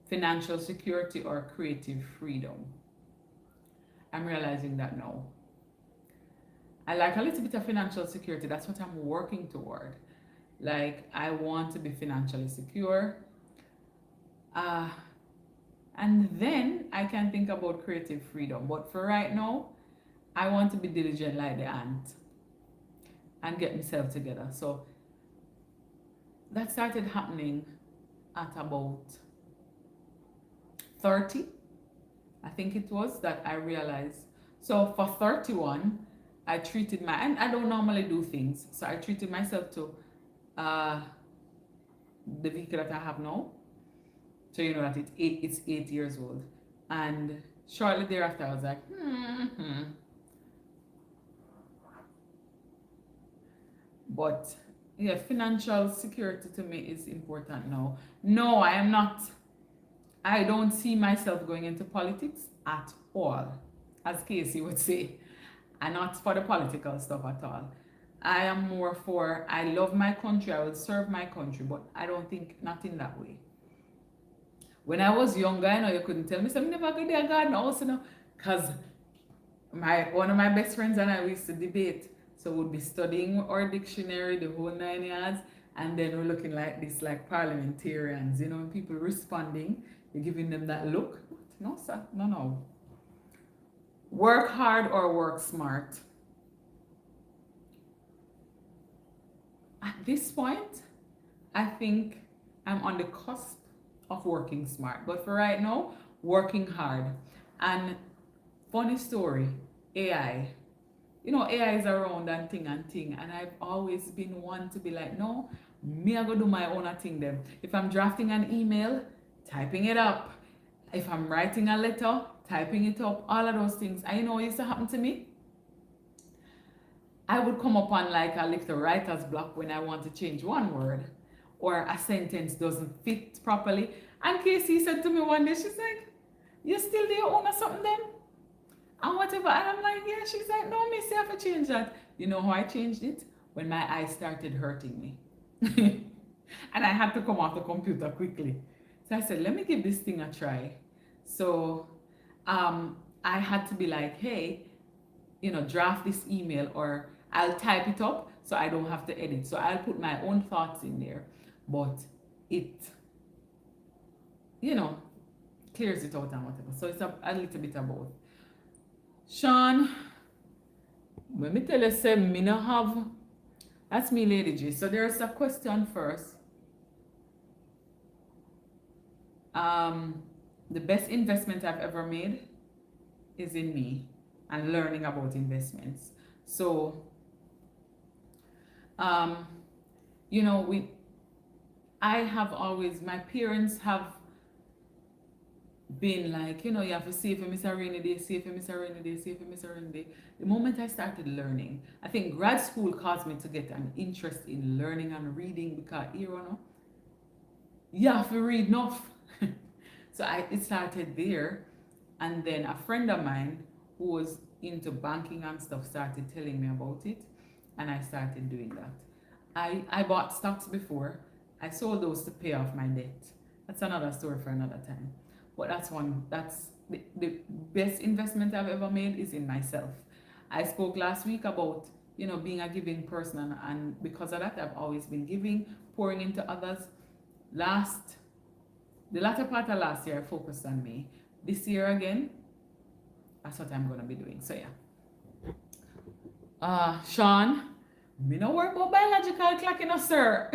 Financial security or creative freedom? I'm realizing that now. I like a little bit of financial security. That's what I'm working toward. Like, I want to be financially secure. And then I can think about creative freedom. But for right now, I want to be diligent like the ant and get myself together. So that started happening at about 30. I think it was that I realized. So for 31, I treated and I don't normally do things. So I treated myself to the vehicle that I have now. So you know that it's 8 years old. And shortly thereafter, I was like, But yeah, financial security to me is important now. No, I am not. I don't see myself going into politics at all, as Casey would say. I'm not for the political stuff at all. I am more for, I love my country, I will serve my country, but I don't think, not in that way. When I was younger, I know you couldn't tell me, so I'm never going to a garden house, because one of my best friends and I used to debate. So we'd be studying our dictionary, the whole 9 yards, and then we're looking like this, like parliamentarians, people responding, you're giving them that look. No, sir, no. Work hard or work smart? At this point, I think I'm on the cusp of working smart. But for right now, working hard. And funny story, AI. AI is around and thing. And I've always been one to be like, no, me I go do my own thing then. If I'm drafting an email, typing it up. If I'm writing a letter, typing it up, all of those things. I know what used to happen to me. I would come upon like a little writer's block when I want to change one word or a sentence doesn't fit properly. And Casey said to me one day, she's like, you still do your own or something then? And whatever. And I'm like, yeah. She's like, no, miss, you have to change that. You know how I changed it? When my eyes started hurting me. And I had to come off the computer quickly. So I said, let me give this thing a try. So I had to be like, hey, draft this email, or I'll type it up so I don't have to edit. So I'll put my own thoughts in there, but it, clears it out and whatever. So it's a little bit of both. Sean, let me tell you, say, me no have, that's me, Lady G. So there's a question first. the best investment I've ever made is in me and learning about investments. So, um, you know, I have always, my parents have been like, you know, you have to save for Miss a rainy day, save for Miss a rainy day, save for Miss a rainy day. The moment I started learning, I think grad school caused me to get an interest in learning and reading because, you know, you have to read enough. So it started there. And then a friend of mine who was into banking and stuff started telling me about it. And I started doing that. I bought stocks before. I sold those to pay off my debt. That's another story for another time. But that's the best investment I've ever made is in myself. I spoke last week about, you know, being a giving person, and because of that, I've always been giving, pouring into others. The latter part of last year, I focused on me. This year again, that's what I'm gonna be doing. So yeah. Sean, me no work about biological clock, you know, sir.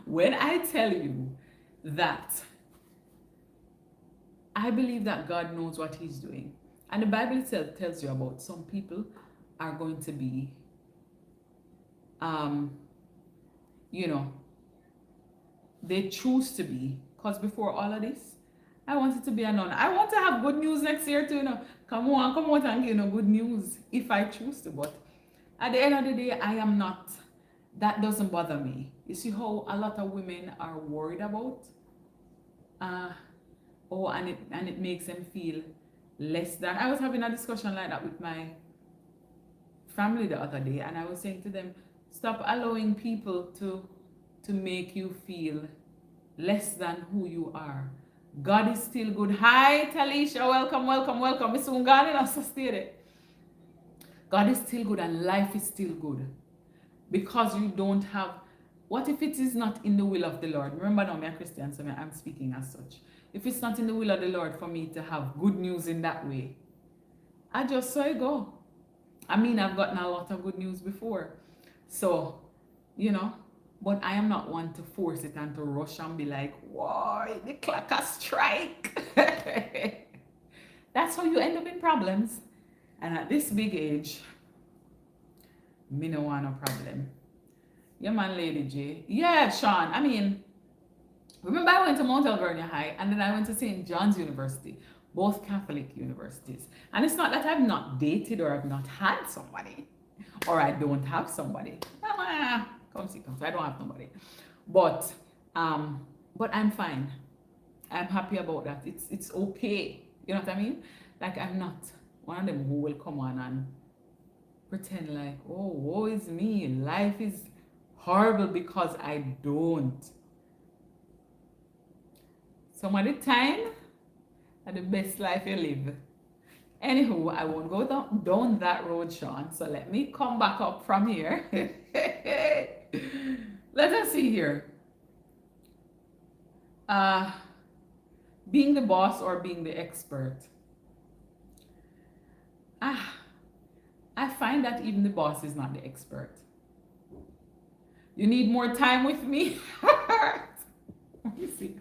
When I tell you that I believe that God knows what He's doing, and the Bible itself tells you about some people are going to be, you know, they choose to be. Because before all of this, I wanted to be a nun. I want to have good news next year too, you know. Come out and give, you know, good news if I choose to. But at the end of the day, I am not. That doesn't bother me. You see how a lot of women are worried about, and it makes them feel less than. I was having a discussion like that with my family the other day, and I was saying to them, stop allowing people to make you feel less than who you are. God is still good. Hi, Talisha. Welcome, welcome, welcome. It's Ungani, so stay there. God is still good and life is still good. Because you don't have. What if it is not in the will of the Lord? Remember now, I'm a Christian, so I'm speaking as such. If it's not in the will of the Lord for me to have good news in that way, I just saw it go. I mean, I've gotten a lot of good news before. So, you know, but I am not one to force it and to rush and be like, whoa, the clock has strike. That's how you end up in problems. And at this big age, me no want no problem. Yeah, man, Lady J. Yeah, Sean. I mean, remember I went to Mount Alvernia High and then I went to St. John's University, both Catholic universities. And it's not that I've not dated or I've not had somebody or I don't have somebody. Come see. I don't have nobody. But I'm fine. I'm happy about that. It's okay. You know what I mean? Like, I'm not one of them who will come on and pretend like, oh, woe is me. Life is horrible because I don't. Some of the time, and the best life you live. Anywho, I won't go down that road, Sean. So let me come back up from here. Let us see here. Being the boss or being the expert. I find that even the boss is not the expert. You need more time with me? Let me see.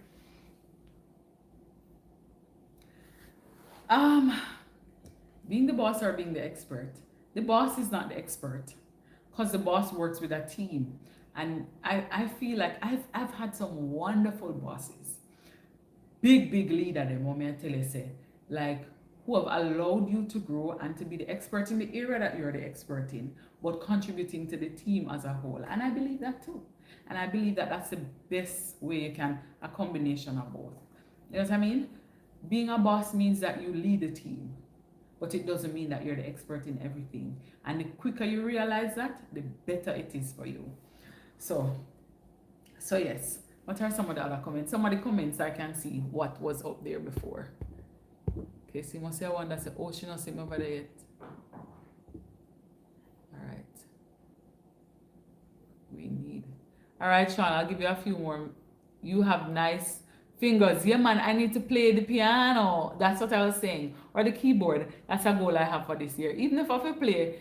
Being the boss or being the expert. The boss is not the expert because the boss works with a team. And I feel like I've had some wonderful bosses. Big leader them, what may I tell you, say, like, who have allowed you to grow and to be the expert in the area that you're the expert in, but contributing to the team as a whole. And I believe that too. And I believe that that's the best way you can, a combination of both. You know what I mean? Being a boss means that you lead the team, but it doesn't mean that you're the expert in everything. And the quicker you realize that, the better it is for you. So yes. What are some of the other comments? Some of the comments I can see what was up there before. Okay, so you must say one that said, oh, she not seen over there yet. All right. All right, Sean, I'll give you a few more. You have nice fingers. Yeah, man, I need to play the piano. That's what I was saying. Or the keyboard. That's a goal I have for this year. Even if I play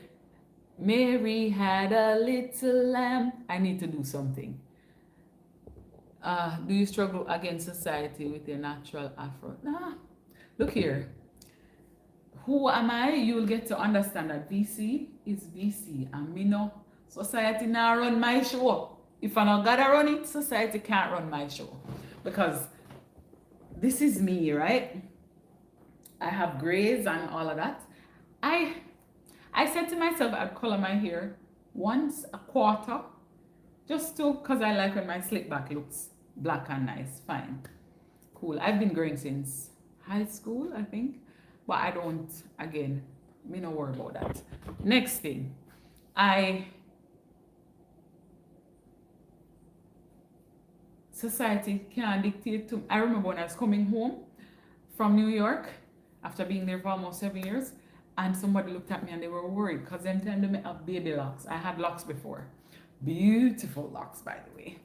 Mary had a little lamb, I need to do something. Do you struggle against society with your natural afro? Nah. Look here. Who am I? You'll get to understand that VC is VC. And me know society now run my show. If I not gotta run it, society can't run my show. Because this is me, right? I have grays and all of that. I said to myself I'd color my hair once a quarter, just to, because I like when my slick back looks black and nice. Fine. Cool. I've been growing since high school, I think. But I don't, again, me no worry about that. Next thing, society can't dictate to, I remember when I was coming home from New York, after being there for almost 7 years, and somebody looked at me and they were worried, because them time they have baby locks. I had locks before. Beautiful locks, by the way.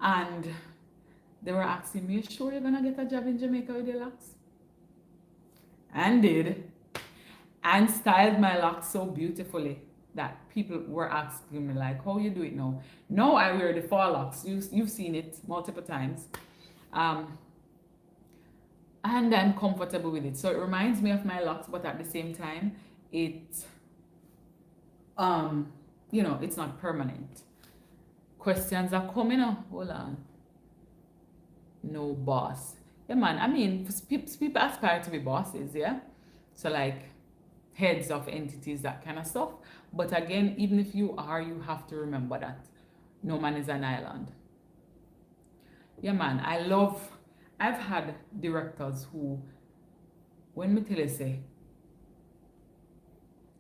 And they were asking me, you sure you're gonna get a job in Jamaica with your locks? And did. And styled my locks so beautifully that people were asking me like, how you do it now? No, I wear the fall locks. You've seen it multiple times. And I'm comfortable with it. So it reminds me of my locks, but at the same time, it's not permanent. Questions are coming up. Hold on. No boss. Yeah, man. I mean, people aspire to be bosses, yeah? So, like, heads of entities, that kind of stuff. But again, even if you are, you have to remember that no man is an island. Yeah, man. I've had directors who, when me tell you, say,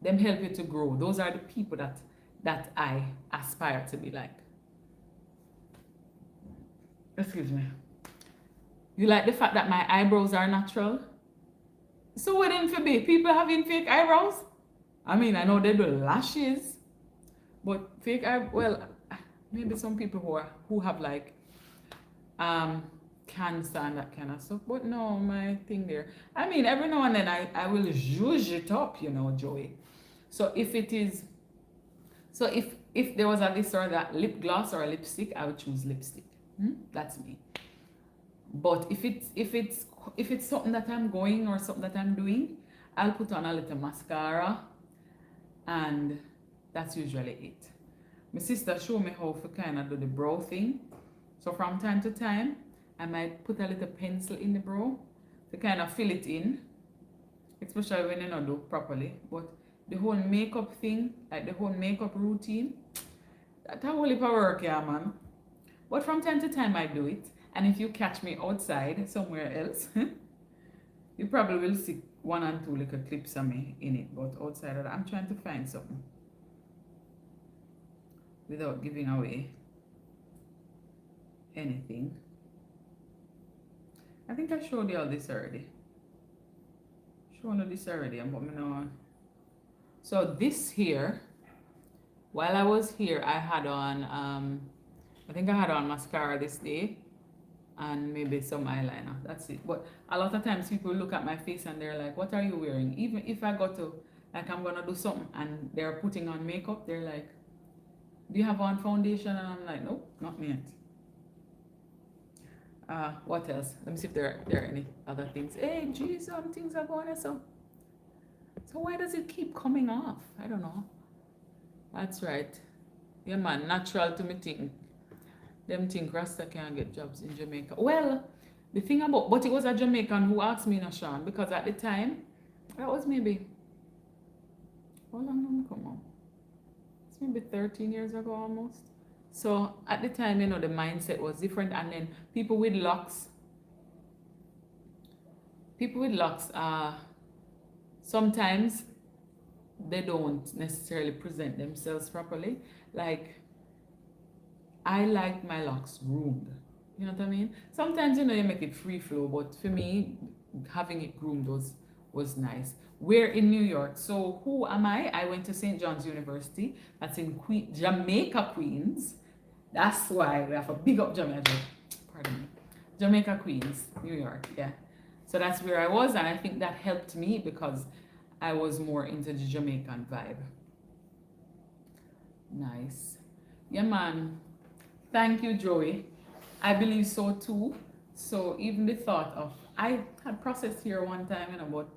them help you to grow. Those are the people that I aspire to be like. Excuse me. You like the fact that my eyebrows are natural? So what them for be? People having fake eyebrows? I mean, I know they do lashes, but fake well, maybe some people who have like cancer and that kind of stuff. But no, my thing there. I mean, every now and then I will zhuzh it up, Joey. So if there was a this or that lip gloss or a lipstick, I would choose lipstick. That's me. But if it's something that I'm going or something that I'm doing, I'll put on a little mascara, and that's usually it. My sister showed me how to kind of do the brow thing. So from time to time, I might put a little pencil in the brow to kind of fill it in, especially when you don't do properly. But the whole makeup thing, like the whole makeup routine, that's a whole heap of work, yeah, man. But from time to time, I do it. And if you catch me outside somewhere else, you probably will see 1 and 2 little clips of me in it. But outside of that, I'm trying to find something without giving away anything. I think I showed you all this already. Shown you this already, but me know. So this here, while I was here, I had on, I think I had on mascara this day and maybe some eyeliner. That's it. But a lot of times people look at my face and they're like, what are you wearing? Even if I go to, like, I'm gonna do something and they're putting on makeup, they're like, do you have on foundation? And I'm like, nope, not me yet. What else? Let me see if there are any other things. Hey, geez, some things are going on. So why does it keep coming off? I don't know. That's right. Yeah, man, natural to me think. Them think Rasta can't get jobs in Jamaica. Well, the thing about, but it was a Jamaican who asked me, Sean, because at the time, that was maybe, how long did I come on? It's maybe 13 years ago almost. So at the time, the mindset was different. And then people with locks, sometimes they don't necessarily present themselves properly. Like, I like my locks groomed. You know what I mean? Sometimes, you make it free flow, but for me, having it groomed was nice. We're in New York. So who am I? I went to St. John's University. That's in Jamaica, Queens. That's why we have a big up Jamaica. Pardon me. Jamaica, Queens, New York. Yeah. So that's where I was, and I think that helped me because I was more into the Jamaican vibe. Nice. Yeah, man. Thank you, Joey. I believe so too. So even the thought of, I had processed here one time, but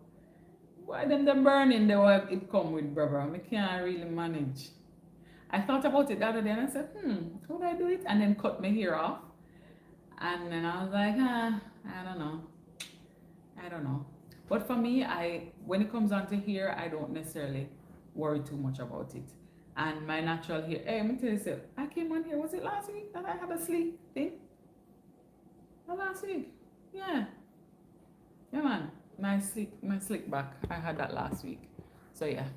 why them the burning the way it come with, brother? I can't really manage. I thought about it the other day and I said, how would I do it? And then cut my hair off. And then I was like, I don't know. I don't know. But for me, when it comes on to hair, I don't necessarily worry too much about it. And my natural hair, hey, let me tell you something. I came on here, was it last week that I had a sleek thing? Last week. Yeah. Yeah, man. My slick back. I had that last week. So yeah.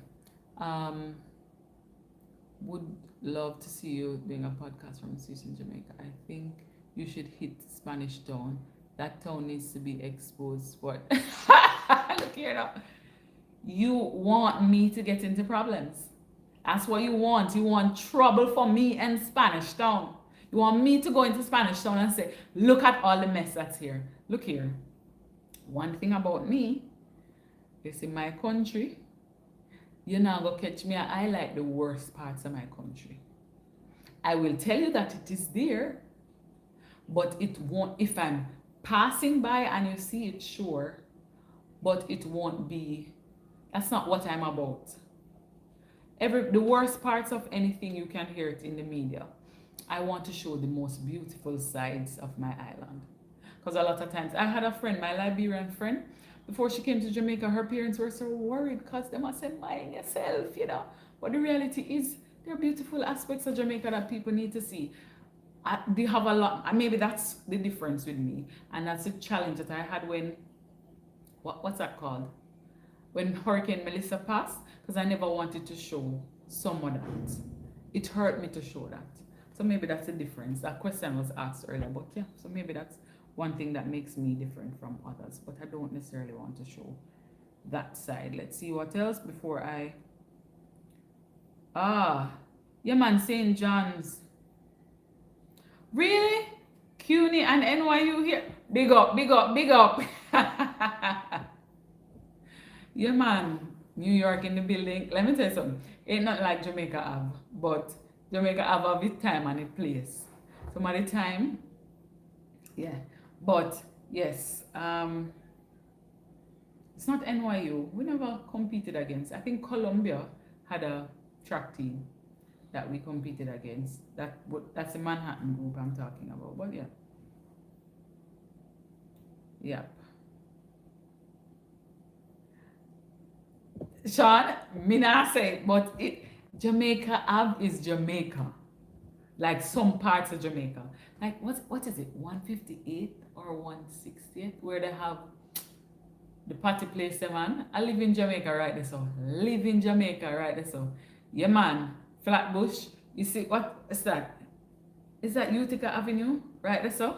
Would love to see you doing a podcast from Houston, Jamaica. I think you should hit Spanish Town. That town needs to be exposed for look here now. You want me to get into problems. That's what you want. You want trouble for me and Spanish Town. You want me to go into Spanish Town and say, look at all the mess that's here. Look here. One thing about me is in my country, you're not going to catch me. I like the worst parts of my country. I will tell you that it is there, but it won't, if I'm passing by and you see it, sure, but it won't be, that's not what I'm about. The worst parts of anything, you can hear it in the media. I want to show the most beautiful sides of my island. Because a lot of times, I had a friend, my Liberian friend, before she came to Jamaica, her parents were so worried because they must say, mind yourself, But the reality is, there are beautiful aspects of Jamaica that people need to see. They have a lot, maybe that's the difference with me. And that's the challenge that I had when, what's that called? When Hurricane Melissa passed, because I never wanted to show some of that. It hurt me to show that. So maybe that's the difference. That question was asked earlier, but yeah, so maybe that's one thing that makes me different from others, but I don't necessarily want to show that side. Let's see what else before I... yeah man, St. John's. Really? CUNY and NYU here? Big up, big up, big up. Yeah man, New York in the building. Let me tell you something. Ain't not like Jamaica have, but Jamaica have its time and its place. Some of the time, yeah. But yes, it's not NYU. We never competed against. I think Columbia had a track team that we competed against. That's the Manhattan group I'm talking about. But yeah. Yep. Sean, me not say, but Jamaica Ave is Jamaica. Like some parts of Jamaica. Like what is it? 158 or 160th where they have the party place, man. I live in Jamaica right there, so. Live in Jamaica right there, so. Yeah, man. Flatbush. You see, what is that? Is that Utica Avenue? Right there, so.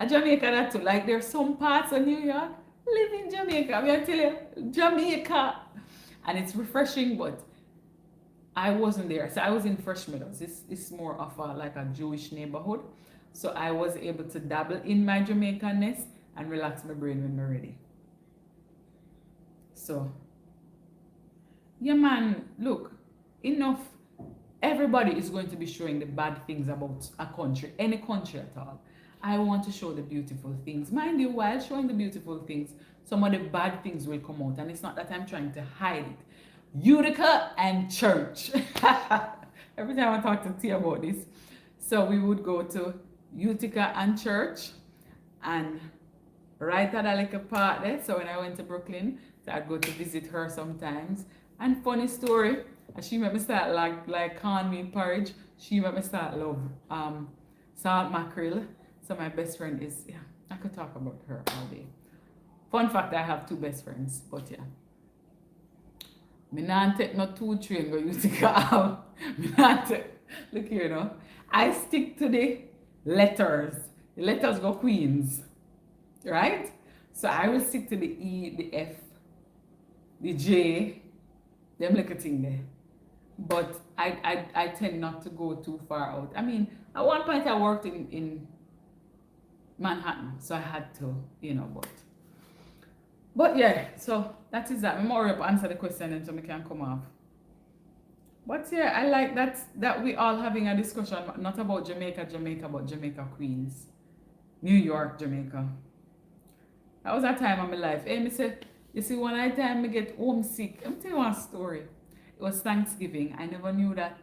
Jamaica, that too. Like, there's some parts of New York. Live in Jamaica. I'm going to tell you. Jamaica. And it's refreshing, but I wasn't there. So I was in Fresh Meadows. It's more of like a Jewish neighborhood. So I was able to dabble in my Jamaican-ness and relax my brain when I'm ready. So, yeah man, look, enough. Everybody is going to be showing the bad things about a country, any country at all. I want to show the beautiful things. Mind you, while showing the beautiful things, some of the bad things will come out. And it's not that I'm trying to hide it. Utica and church. Every time I talk to Tia about this. So we would go to Utica and church. And right at a little part there. So when I went to Brooklyn, so I'd go to visit her sometimes. And funny story, she made me start like cornmeal porridge. She made me start love salt mackerel. So my best friend is, yeah, I could talk about her all day. Fun fact, I have 2 best friends, but yeah. Me not take no 2 train go Utica out. Me not take, look here, I stick to the letters. The letters go Queens, right? So I will stick to the E, the F, the J, them little thing there. But I tend not to go too far out. I mean, at one point I worked in Manhattan, so I had to, but yeah, so that is that. I'm more up answer the question and so I can come off. But yeah, I like that we all having a discussion not about Jamaica, but Jamaica Queens, New York, Jamaica. That was a time of my life. Hey, me say, you see, one I time me get homesick. Let me tell you one story. It was Thanksgiving. I never knew that.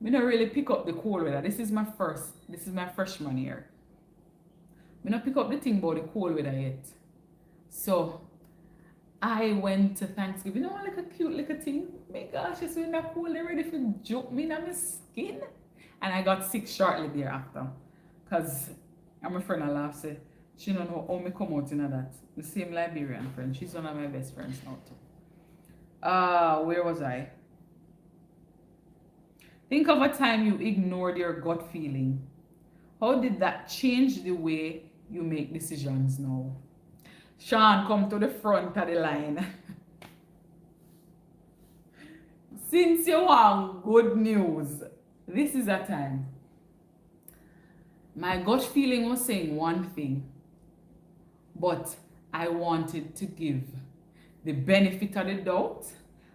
Me not really pick up the cold weather. This is my freshman year. Me not pick up the thing about the cold weather yet. So I went to Thanksgiving. You know, like a cute little thing. My gosh, it's when that cold, they ready to joke me in my skin. And I got sick shortly thereafter. Because I'm a friend I laugh say, she don't know how me come out in that. The same Liberian friend. She's one of my best friends now too. Where was I? Think of a time you ignored your gut feeling. How did that change the way you make decisions now? Sean, come to the front of the line. Since you want good news, this is a time. My gut feeling was saying one thing, but I wanted to give the benefit of the doubt,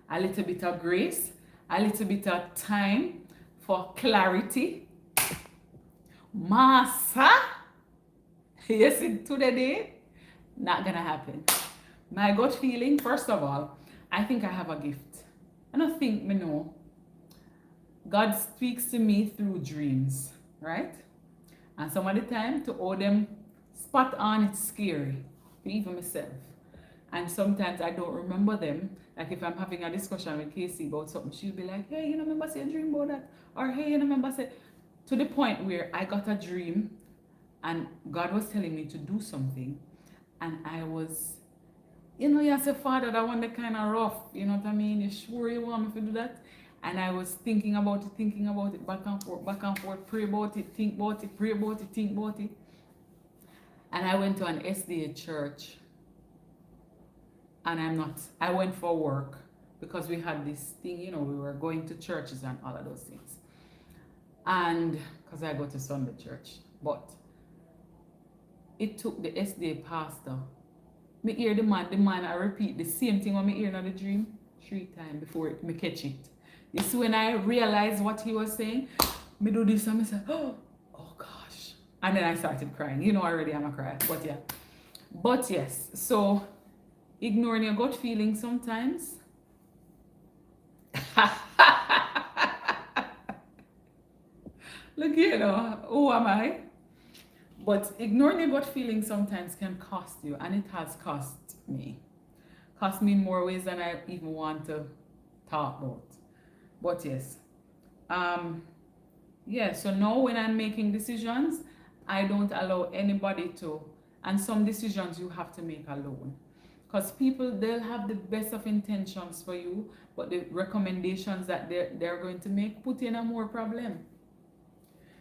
a little bit of grace, a little bit of time for clarity. Massa, yes, to the day, not gonna happen. My gut feeling, first of all, I think I have a gift. I don't think me know. God speaks to me through dreams, right? And some of the time to hold them spot on, it's scary for even myself. And sometimes I don't remember them. Like if I'm having a discussion with Casey about something, she'll be like, hey, you know, remember say a dream about that? Or hey, you know, remember say, to the point where I got a dream and God was telling me to do something. And I was, you know, you say, Father, that one that kind of rough, you know what I mean? You sure you want me to do that? And I was thinking about it, back and forth, pray about it, think about it, pray about it, think about it. And I went to an SDA church. And I went for work because we had this thing, you know, we were going to churches and all of those things. And because I go to Sunday church. But it took the SDA pastor. Me hear the man, I repeat the same thing when me hear in the dream 3 times before me catch it. You see, when I realized what he was saying, me do this and me say, oh gosh. And then I started crying. You know already I'm a cry, but yeah. But yes, so ignoring your gut feeling sometimes. Look here, you know, who am I? But ignoring your gut feeling sometimes can cost you, and it has cost me. Cost me in more ways than I even want to talk about. But yes. Yeah, so now when I'm making decisions, I don't allow anybody to, and some decisions you have to make alone. Because people, they'll have the best of intentions for you, but the recommendations that they're going to make put in a more problem.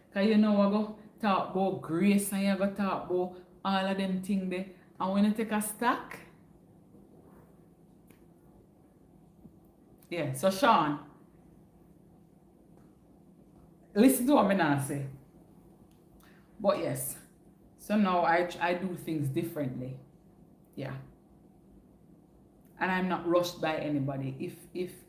Because you know, I go talk about grace and you go talk about all of them things there. And when you take a stack, yeah, so Sean, listen to what I'm gonna say. But yes, so now I do things differently. Yeah. And I'm not rushed by anybody. If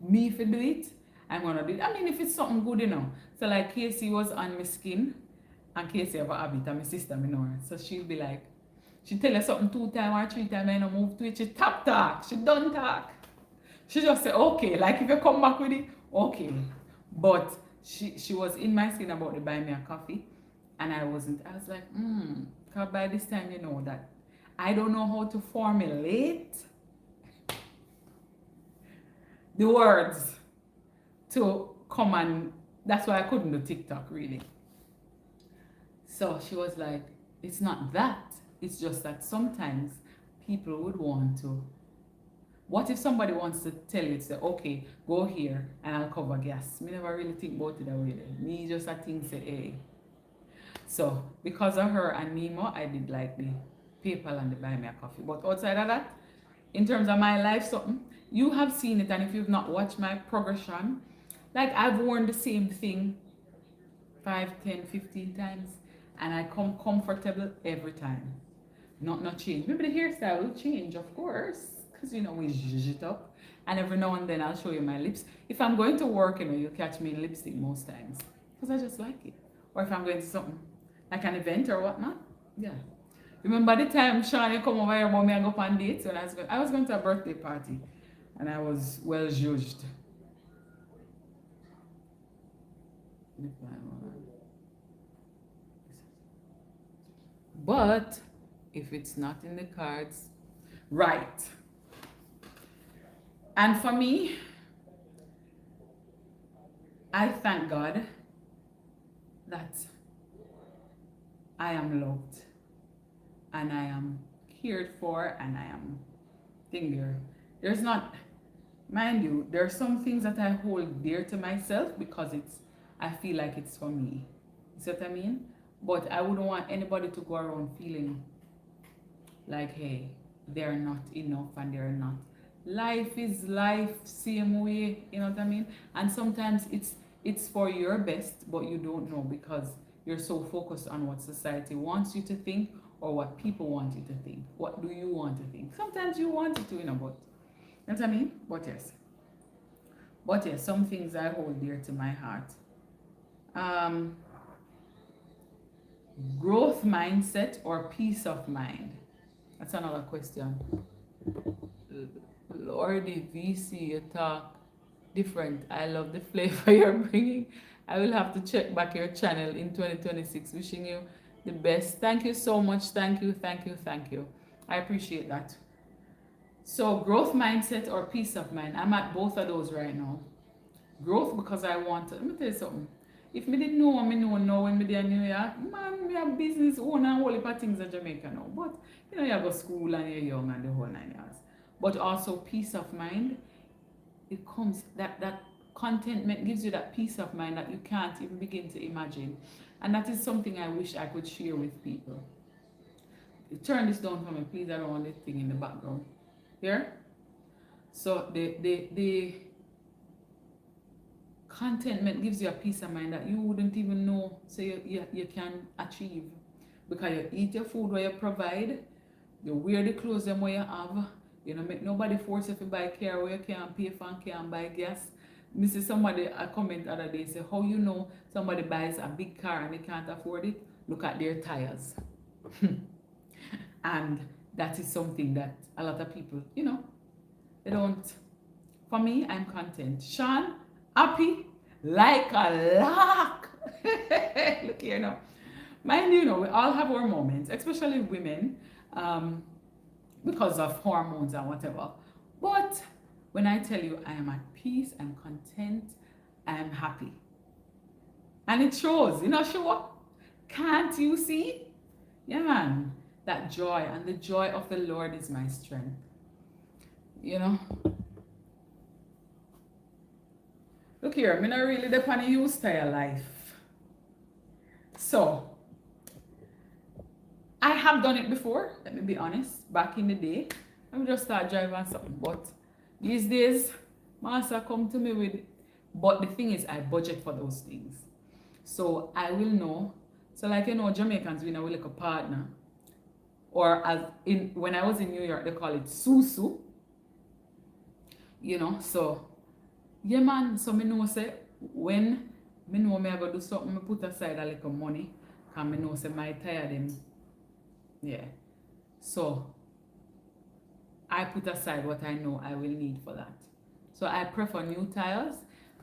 me do it, I'm gonna do it. I mean, if it's something good, you know. So like Casey was on my skin, and Casey have a habit, and my sister, me know her. So she'll be like, she tell her something 2 times or 3 times, and I move to it. She tap talk, she don't talk. She just say okay. Like if you come back with it, okay. But she was in my skin about to buy me a coffee, and I wasn't. I was like, because by this time you know that I don't know how to formulate the words to come, and that's why I couldn't do TikTok really. So she was like, it's not that, it's just that sometimes people would want to. What if somebody wants to tell you to say, okay, go here and I'll cover gas? Me never really think about it that way. Me just a thing say, hey. So because of her and Nemo, I did like the PayPal and the buy me a coffee. But outside of that, in terms of my life, something, you have seen it, and if you've not watched my progression, like I've worn the same thing 5, 10, 15 times, and I come comfortable every time. Not change. Maybe the hairstyle will change, of course, because you know we zhuzh it up. And every now and then I'll show you my lips. If I'm going to work, you'll catch me in lipstick most times. Because I just like it. Or if I'm going to something, like an event or whatnot. Yeah. Remember the time Sean you come over here about me and go on dates when I was going to a birthday party and I was well judged. But if it's not in the cards, right. And for me, I thank God that I am loved and I am cared for and I am there's not, mind you, there are some things that I hold dear to myself because I feel like it's for me. You see what I mean? But I wouldn't want anybody to go around feeling like, hey, they're not enough and they're not. Life is life, same way, you know what I mean? And sometimes it's for your best, but you don't know because you're so focused on what society wants you to think or what people want you to think. What do you want to think? Sometimes you want it to, but you know what I mean? But yes, some things I hold dear to my heart. Growth mindset or peace of mind? That's another question. Lordy VC, you talk different. I love the flavor you're bringing. I will have to check back your channel in 2026. Wishing you the best. Thank you so much. Thank you. I appreciate that. So growth mindset or peace of mind? I'm at both of those right now. Growth because I want to. Let me tell you something. If me didn't know what me know now when me there in New York, man, me have business owner and whole heap of things in Jamaica now. But you go school and you're young and the whole 9 yards. But also peace of mind. It comes that contentment gives you that peace of mind that you can't even begin to imagine. And that is something I wish I could share with people. Turn this down for me, please. I don't want the thing in the background. Here? So the contentment gives you a peace of mind that you wouldn't even know so you can achieve. Because you eat your food where you provide, you wear the clothes them where you have, you know, make nobody force you to buy car where you can't pay for and can't buy gas. Me see somebody a comment the other day say, how you know somebody buys a big car and they can't afford it? Look at their tires. And that is something that a lot of people, they don't. For me, I'm content. Sean, happy like a lark. Look here now. Mind you, we all have our moments, especially women, because of hormones and whatever. But when I tell you I am at peace, I'm content, I am happy. And it shows, sure. Can't you see? Yeah, man. That joy, and the joy of the Lord is my strength. Look here, I'm not really depend on you style life. So, I have done it before, let me be honest, back in the day. Let me just start driving something. But these days, Master come to me with, but the thing is, I budget for those things. So I will know. So like, Jamaicans, we know we like a partner. Or when I was in New York, they call it susu. So, yeah man, so me know say, when me know me I go do something, me put aside a little money. Because me know say my tire them. Yeah. So, I put aside what I know I will need for that. So I prefer new tires.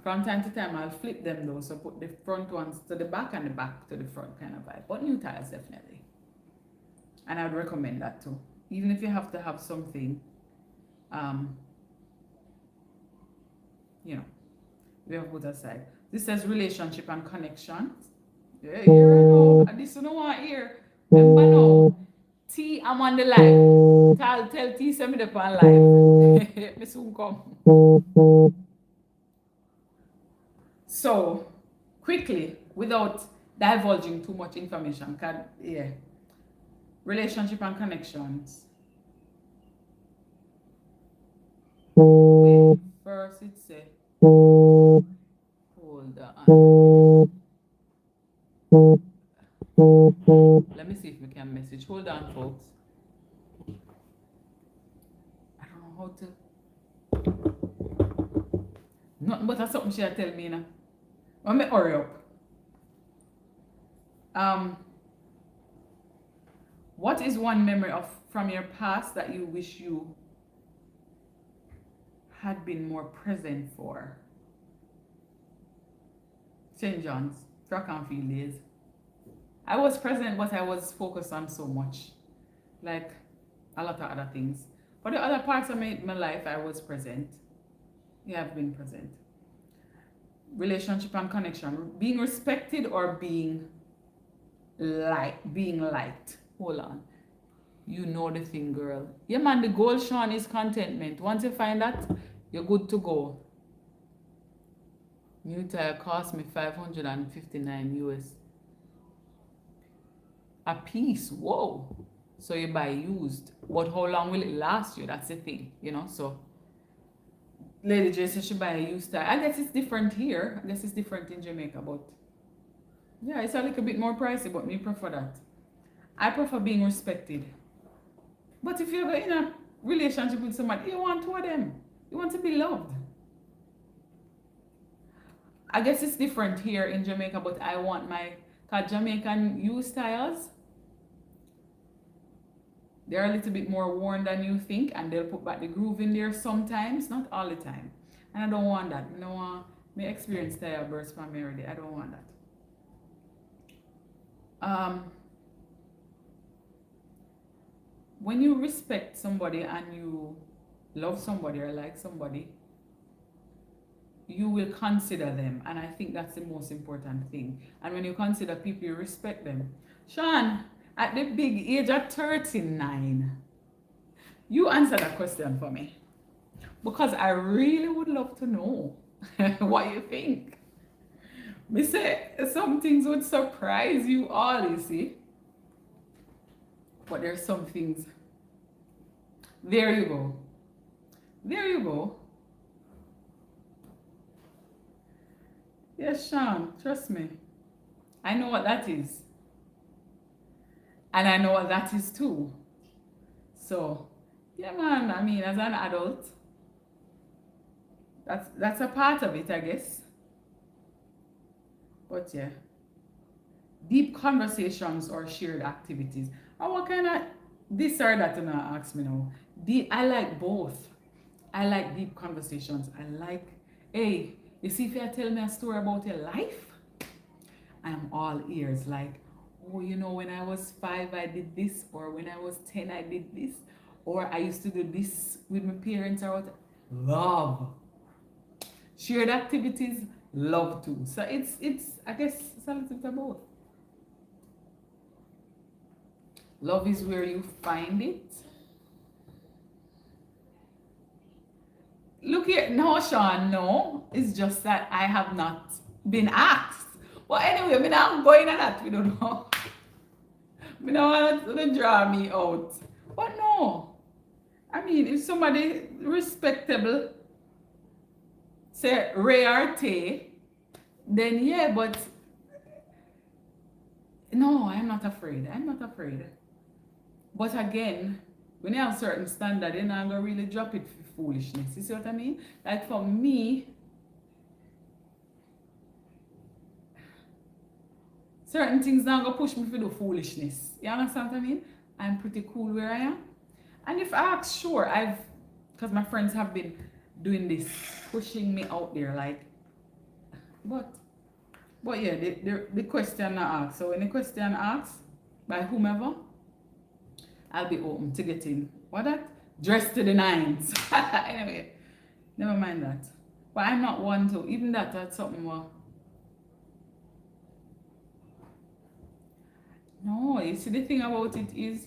From time to time, I'll flip them though. So put the front ones to the back and the back to the front kind of vibe. But new tires, definitely. And I'd recommend that too. Even if you have to have something, we have put aside. This says relationship and connection. Yeah, this you don't want to hear. Remember now, T, I'm on the live. Tell T, send me the pan live. Me soon come. So, quickly, without divulging too much information, relationship and connections. Wait, first it says, hold on. Let me see if we can message. Hold on, folks. I don't know how to. Nothing but something she tell me now. Let me hurry up. What is one memory from your past that you wish you had been more present for? St. John's, track and field days. I was present, but I was focused on so much, like a lot of other things. For the other parts of my life, I was present. Yeah, I've been present. Relationship and connection, being respected or being liked. Hold on. You know the thing, girl. Yeah, man, the goal, Sean, is contentment. Once you find that, you're good to go. New tire cost me 559 US a piece. Whoa. So you buy used. But how long will it last you? That's the thing, you know. So Lady J says she buy a used tire. I guess it's different here. I guess it's different in Jamaica, but yeah, it's a little bit more pricey, but me prefer that. I prefer being respected. But if you're in a relationship with somebody, you want two of them. You want to be loved. I guess it's different here in Jamaica, but I want cause Jamaican used tires, they're a little bit more worn than you think, and they'll put back the groove in there sometimes, not all the time. And I don't want that. I don't want me experience tire burst from me already. I don't want that. When you respect somebody and you love somebody or like somebody, you will consider them, and I think that's the most important thing. And when you consider people, you respect them. Sean, at the big age of 39, you answer that question for me, because I really would love to know what you think. Me say some things would surprise you all, you see, but there's some things. There you go. There you go. Yes, Sean, trust me. I know what that is. And I know what that is too. So, yeah, man, I mean, as an adult, that's a part of it, I guess. But yeah, deep conversations or shared activities. And what kind of this or that, you know, ask me now. I like both. I like deep conversations. I like, hey, you see, if you tell me a story about your life, I'm all ears. Like, oh, you know, when I was 5, I did this, or when I was 10, I did this, or I used to do this with my parents, or what. Love. Shared activities, love too. So it's I guess it's a little bit of both. Love is where you find it. Look here, no, Sean, no. It's just that I have not been asked. Well, anyway, I'm not going on that. We don't know. We don't want to draw me out. But no. I mean, if somebody respectable, say rarity, then yeah, but no, I'm not afraid. I'm not afraid. But again, when you have a certain standard, you're not going to really drop it for foolishness. You see what I mean? Like for me, certain things not going to push me to do foolishness. You understand what I mean? I'm pretty cool where I am. And if I ask, sure, because my friends have been doing this, pushing me out there, like, but yeah, the question not asked. So when the question asked by whomever, I'll be open to getting dressed to the nines. Anyway, never mind that. But I'm not one to, even that's something more. No, you see, the thing about it is,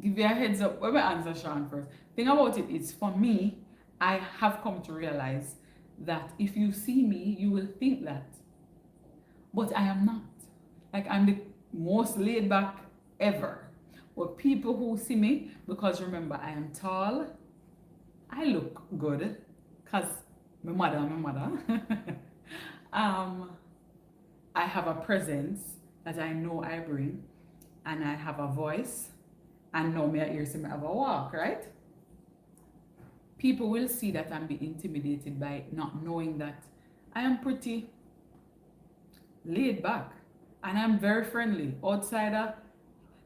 give you a heads up. Let me answer Sean first. The thing about it is, for me, I have come to realize that if you see me, you will think that. But I am not. Like, I'm the most laid back ever. But people who see me, because remember, I am tall, I look good, because my mother. I have a presence that I know I bring, and I have a voice, and now me hear me have a walk, right? people will see that and be intimidated by not knowing that I am pretty laid back and I'm very friendly. Outsider,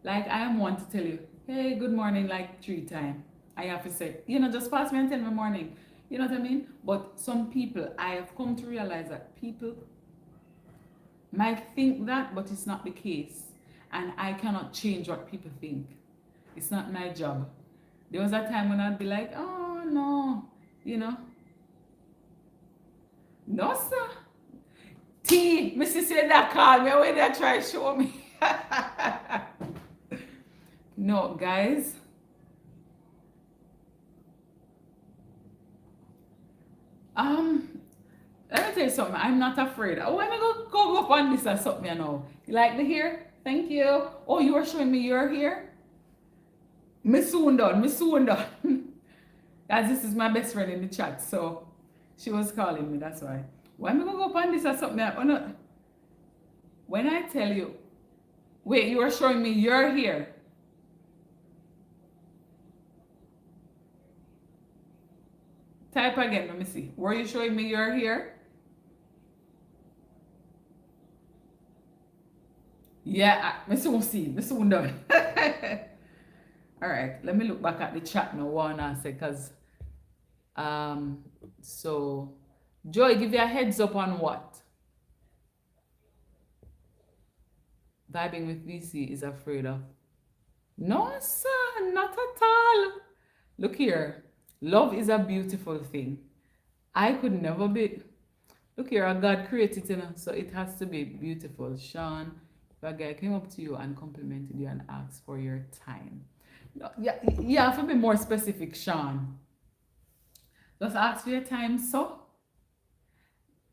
like I am one to tell you, hey, good morning, like 3 times. I have to say, just pass me and tell me morning. You know what I mean? But some people, I have come to realize that people might think that, but it's not the case. And I cannot change what people think. It's not my job. There was a time when I'd be like, oh no, no sir. Mrs. said that call me when they try to show me. No, guys. Let me tell you something. I'm not afraid. Oh, let me go up on this or something, You like to hear? Thank you. Oh, you were showing me you're here? Me soon done. Guys, this is my best friend in the chat, so she was calling me, that's why. Why am I go up on this or something? Oh, no. When I tell you, wait, you are showing me you're here. Type again, let me see. Were you showing me you're here? Yeah, I soon see. Me soon done. All right, let me look back at the chat now one answer because so Joy, give you a heads up on what? Vibing with VC is afraid of. No, sir, not at all. Look here. Love is a beautiful thing. I could never be. Look here, God created it, so it has to be beautiful. Sean, if a guy came up to you and complimented you and asked for your time. Yeah, you have to be more specific, Sean. Just ask for your time, so.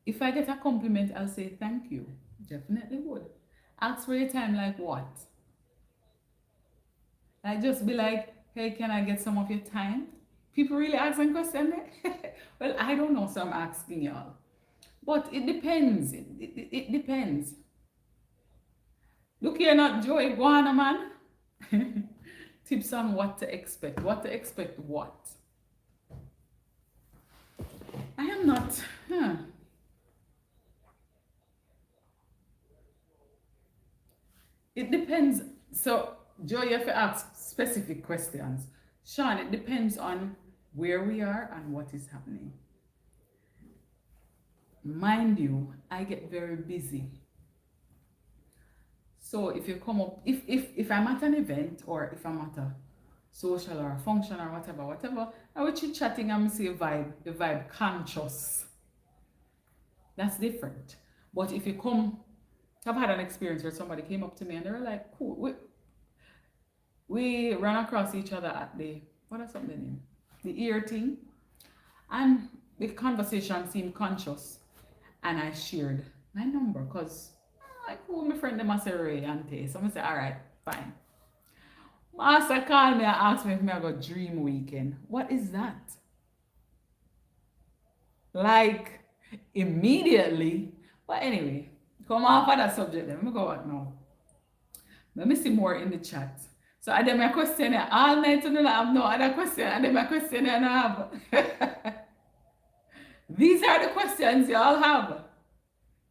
If I get a compliment, I'll say thank you. Definitely would. Ask for your time like what? Like just be like, hey, can I get some of your time? People really asking questions there? Well, I don't know, so I'm asking y'all. But it depends. It depends. Look here, not Joey. Go on, man. Tips on what to expect. What to expect what? I am not. It depends. So, Joe, you have to ask specific questions. Sean, it depends on where we are and what is happening. Mind you, I get very busy. So if you come up, if I'm at an event or if I'm at a social or a function or whatever, I will chit chatting and say the vibe conscious. That's different. But if you come, I've had an experience where somebody came up to me and they were like, cool, we ran across each other at the, what is something name? The ear thing. And the conversation seemed conscious. And I shared my number because I call my friend them say Ray and Tay. So I say, all right, fine. Master called me and asked me if I go dream weekend. What is that? Like immediately. But anyway, come off of that subject then. Let me go out now. Let me see more in the chat. So I did my question all night to I have no other question. I did my question and I have. These are the questions y'all have.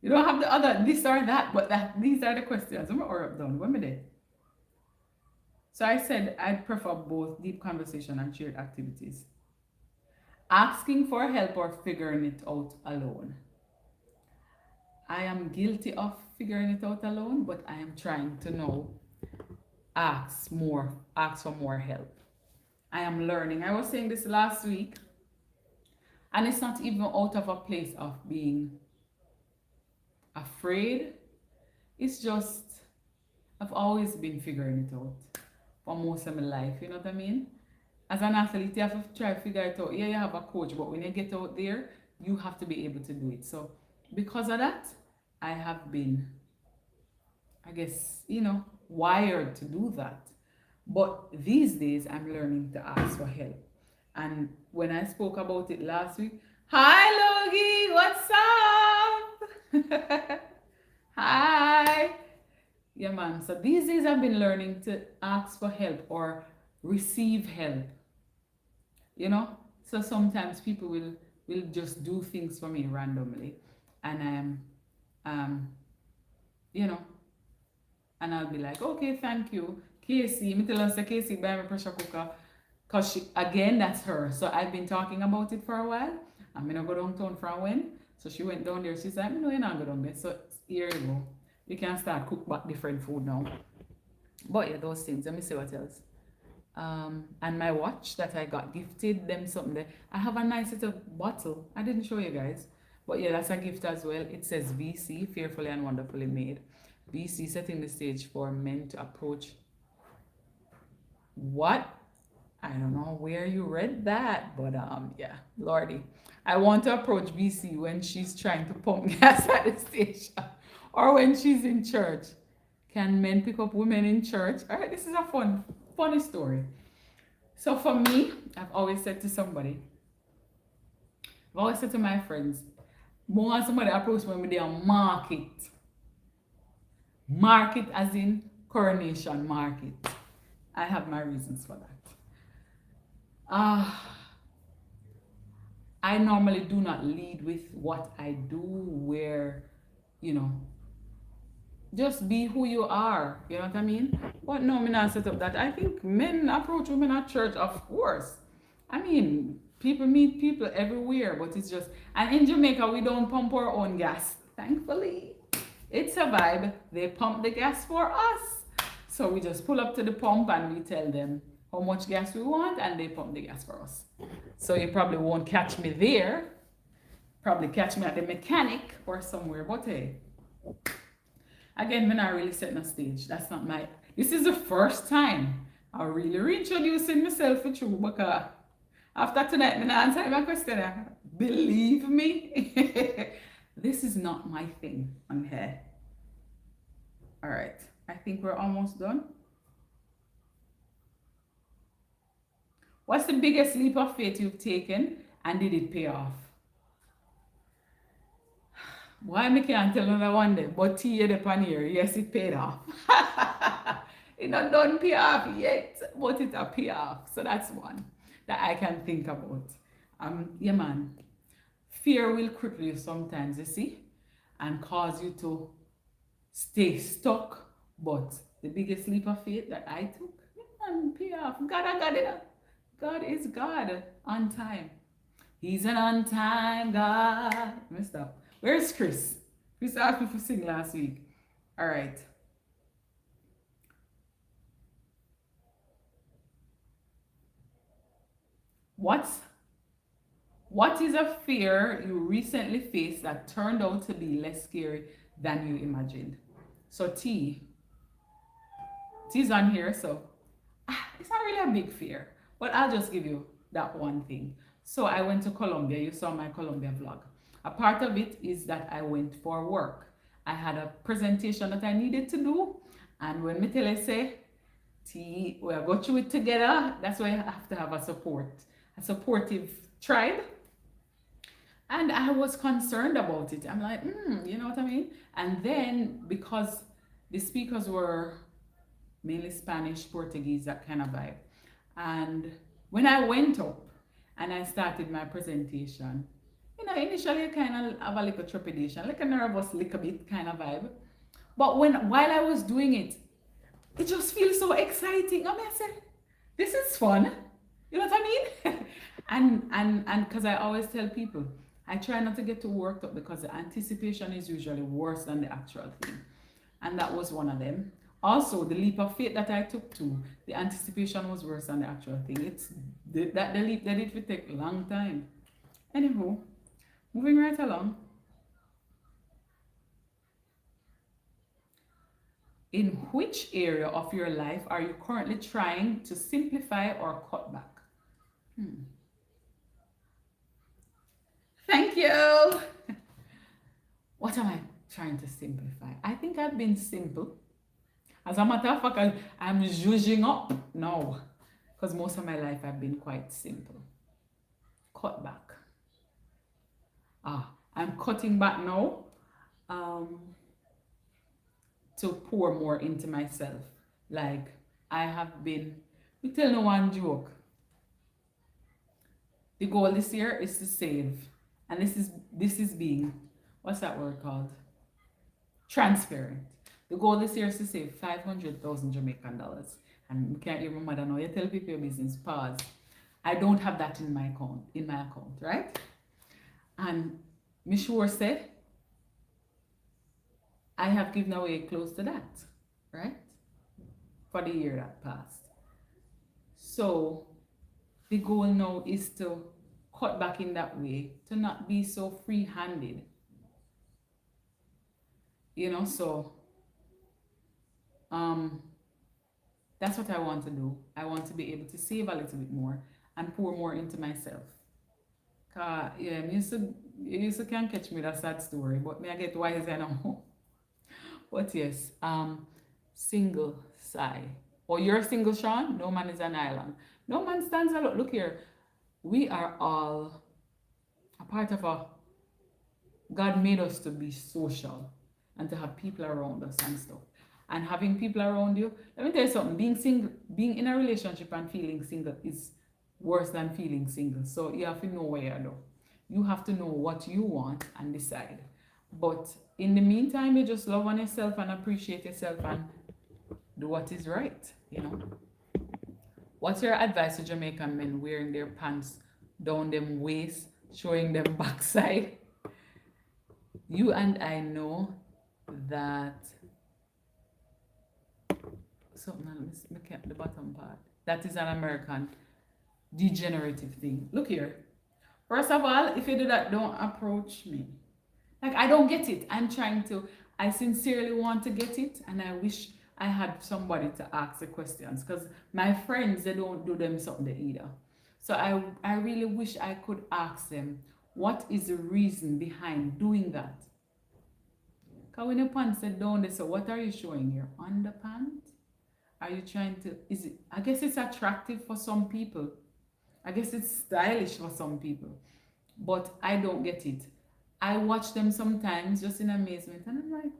You don't have the other this or that, but these are the questions. I'm up down. What did? So I said I'd prefer both deep conversation and shared activities. Asking for help or figuring it out alone. I am guilty of figuring it out alone, but I am trying to know. Ask for more help. I am learning. I was saying this last week, and it's not even out of a place of being afraid. It's just, I've always been figuring it out for most of my life, you know what I mean? As an athlete, you have to try to figure it out. Yeah, you have a coach, but when you get out there, you have to be able to do it. So because of that, I have been, I guess, wired to do that. But these days, I'm learning to ask for help. And when I spoke about it last week, hi Logie, what's up? Hi. Yeah, man. So these days I've been learning to ask for help or receive help. So sometimes people will just do things for me randomly, and um you know, and I'll be like, okay, thank you, Casey. Me tell us Casey buy me pressure cooker, cause she again that's her. So I've been talking about it for a while. I'm gonna go downtown for a when. So she went down there. She's like, no, you're not go down there. So here you go. We can start cook back different food now. But yeah, those things. Let me see what else. And my watch that I got gifted them something there. I have a nice little bottle. I didn't show you guys, but yeah, that's a gift as well. It says VC, fearfully and wonderfully made. VC setting the stage for men to approach. What? I don't know where you read that, but yeah, Lordy. I want to approach VC when she's trying to pump gas at the station or when she's in church. Can men pick up women in church? All right, this is a funny story. So for me, I've always said to somebody, I've always said to my friends, more somebody approach me with their market. Market as in Coronation Market. I have my reasons for that. I normally do not lead with what I do, where, you know, just be who you are. You know what I mean? But no, me not set up that. I think men approach women at church, of course. I mean, people meet people everywhere, but it's just, and in Jamaica, we don't pump our own gas. Thankfully, it's a vibe. They pump the gas for us. So we just pull up to the pump and we tell them how much gas we want, and they pump the gas for us. So you probably won't catch me there. Probably catch me at the mechanic or somewhere, but hey. Again, when I really setting a stage, that's not my. This is the first time I really reintroducing myself with you, because after tonight, I'm answering my question. Believe me, this is not my thing on here. All right, I think we're almost done. What's the biggest leap of faith you've taken, and did it pay off? Why me can't tell another one day, but tea the pan here, yes, it paid off. It not done pay off yet, but it a pay off. So that's one that I can think about. Yeah, man. Fear will cripple you sometimes, you see, and cause you to stay stuck. But the biggest leap of faith that I took, yeah, man, pay off. God, I got it. God is God on time. He's an on time God. Let me stop. Where's Chris? Chris asked me to sing last week. All right. What is a fear you recently faced that turned out to be less scary than you imagined? So T's on here, so it's not really a big fear, but I'll just give you that one thing. So I went to Colombia. You saw my Colombia vlog. A part of it is that I went for work. I had a presentation that I needed to do, and when me tell you say, T, we'll go through it together, that's why I have to have a supportive tribe. And I was concerned about it. I'm like, you know what I mean? And then because the speakers were mainly Spanish, Portuguese, that kind of vibe. And when I went up and I started my presentation, you know, initially I kind of have a little trepidation, like a nervous little bit kind of vibe. But while I was doing it, it just feels so exciting. I mean, I said, this is fun. You know what I mean? and because I always tell people, I try not to get too worked up because the anticipation is usually worse than the actual thing. And that was one of them. Also, the leap of faith that I took too, the anticipation was worse than the actual thing. It's the leap that it would take a long time. Anywho, moving right along. In which area of your life are you currently trying to simplify or cut back? Thank you. What am I trying to simplify? I think I've been simple. As a matter of fact, I'm zhuzhing up now, because most of my life I've been quite simple. Cut back. I'm cutting back now to pour more into myself. Like I have been, we tell no one joke. The goal this year is to save, and this is being, what's that word called? Transparent. The goal this year is to save 500,000 Jamaican dollars. And you can't even mother now. You tell people your business, pause. I don't have that in my account, right? And me sure said I have given away close to that, right? For the year that passed. So the goal now is to cut back in that way, to not be so free-handed. So that's what I want to do. I want to be able to save a little bit more and pour more into myself. Yeah, you used to can't catch me that sad story, but me I get wiser now. But yes, single sigh. Or you're single, Sean? No man is an island. No man stands alone. Look here. We are all a part of God made us to be social and to have people around us and stuff. And having people around you, let me tell you something, being in a relationship and feeling single is worse than feeling single. So you have to know where you're doing. You have to know what you want and decide. But in the meantime, you just love on yourself and appreciate yourself and do what is right, What's your advice to Jamaican men wearing their pants down them waist, showing them backside? You and I know that something, let me keep the bottom part. That is an American degenerative thing. Look here. First of all, if you do that, don't approach me. Like, I don't get it. I sincerely want to get it, and I wish I had somebody to ask the questions, because my friends, they don't do them something either. So I really wish I could ask them, what is the reason behind doing that? Because when your pants are down there, so what are you showing? Your underpants? Are you trying to, I guess it's attractive for some people. I guess it's stylish for some people. But I don't get it. I watch them sometimes just in amazement, and I'm like,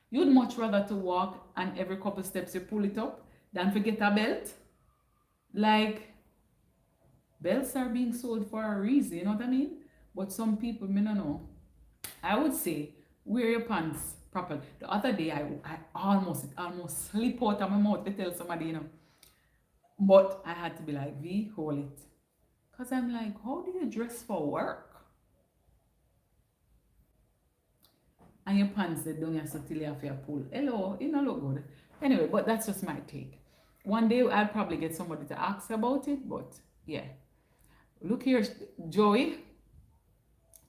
you'd much rather to walk and every couple steps you pull it up than forget a belt? Like, belts are being sold for a reason, you know what I mean? But some people, me don't know. I would say, wear your pants properly. The other day, I almost slip out of my mouth to tell somebody, But I had to be like, V, hold it. Because I'm like, how do you dress for work? And your pants, they don't have to till you have your pull. Hello, you don't look good. Anyway, but that's just my take. One day, I'll probably get somebody to ask about it, but yeah. Look here, Joey.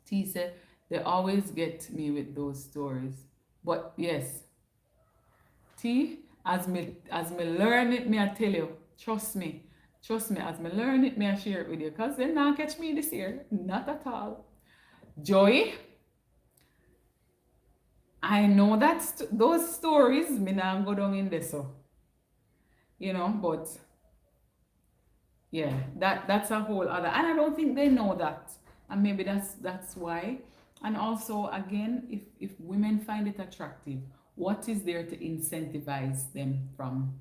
T said, they always get me with those stories. But yes, T, as me learn it, me I tell you, trust me, as me learn it, me I share it with you, because they not catch me this year, not at all. Joey, I know that those stories, me not go down in there, so, but yeah, that's a whole other, and I don't think they know that, and maybe that's why. And also, again, if women find it attractive, what is there to incentivize them from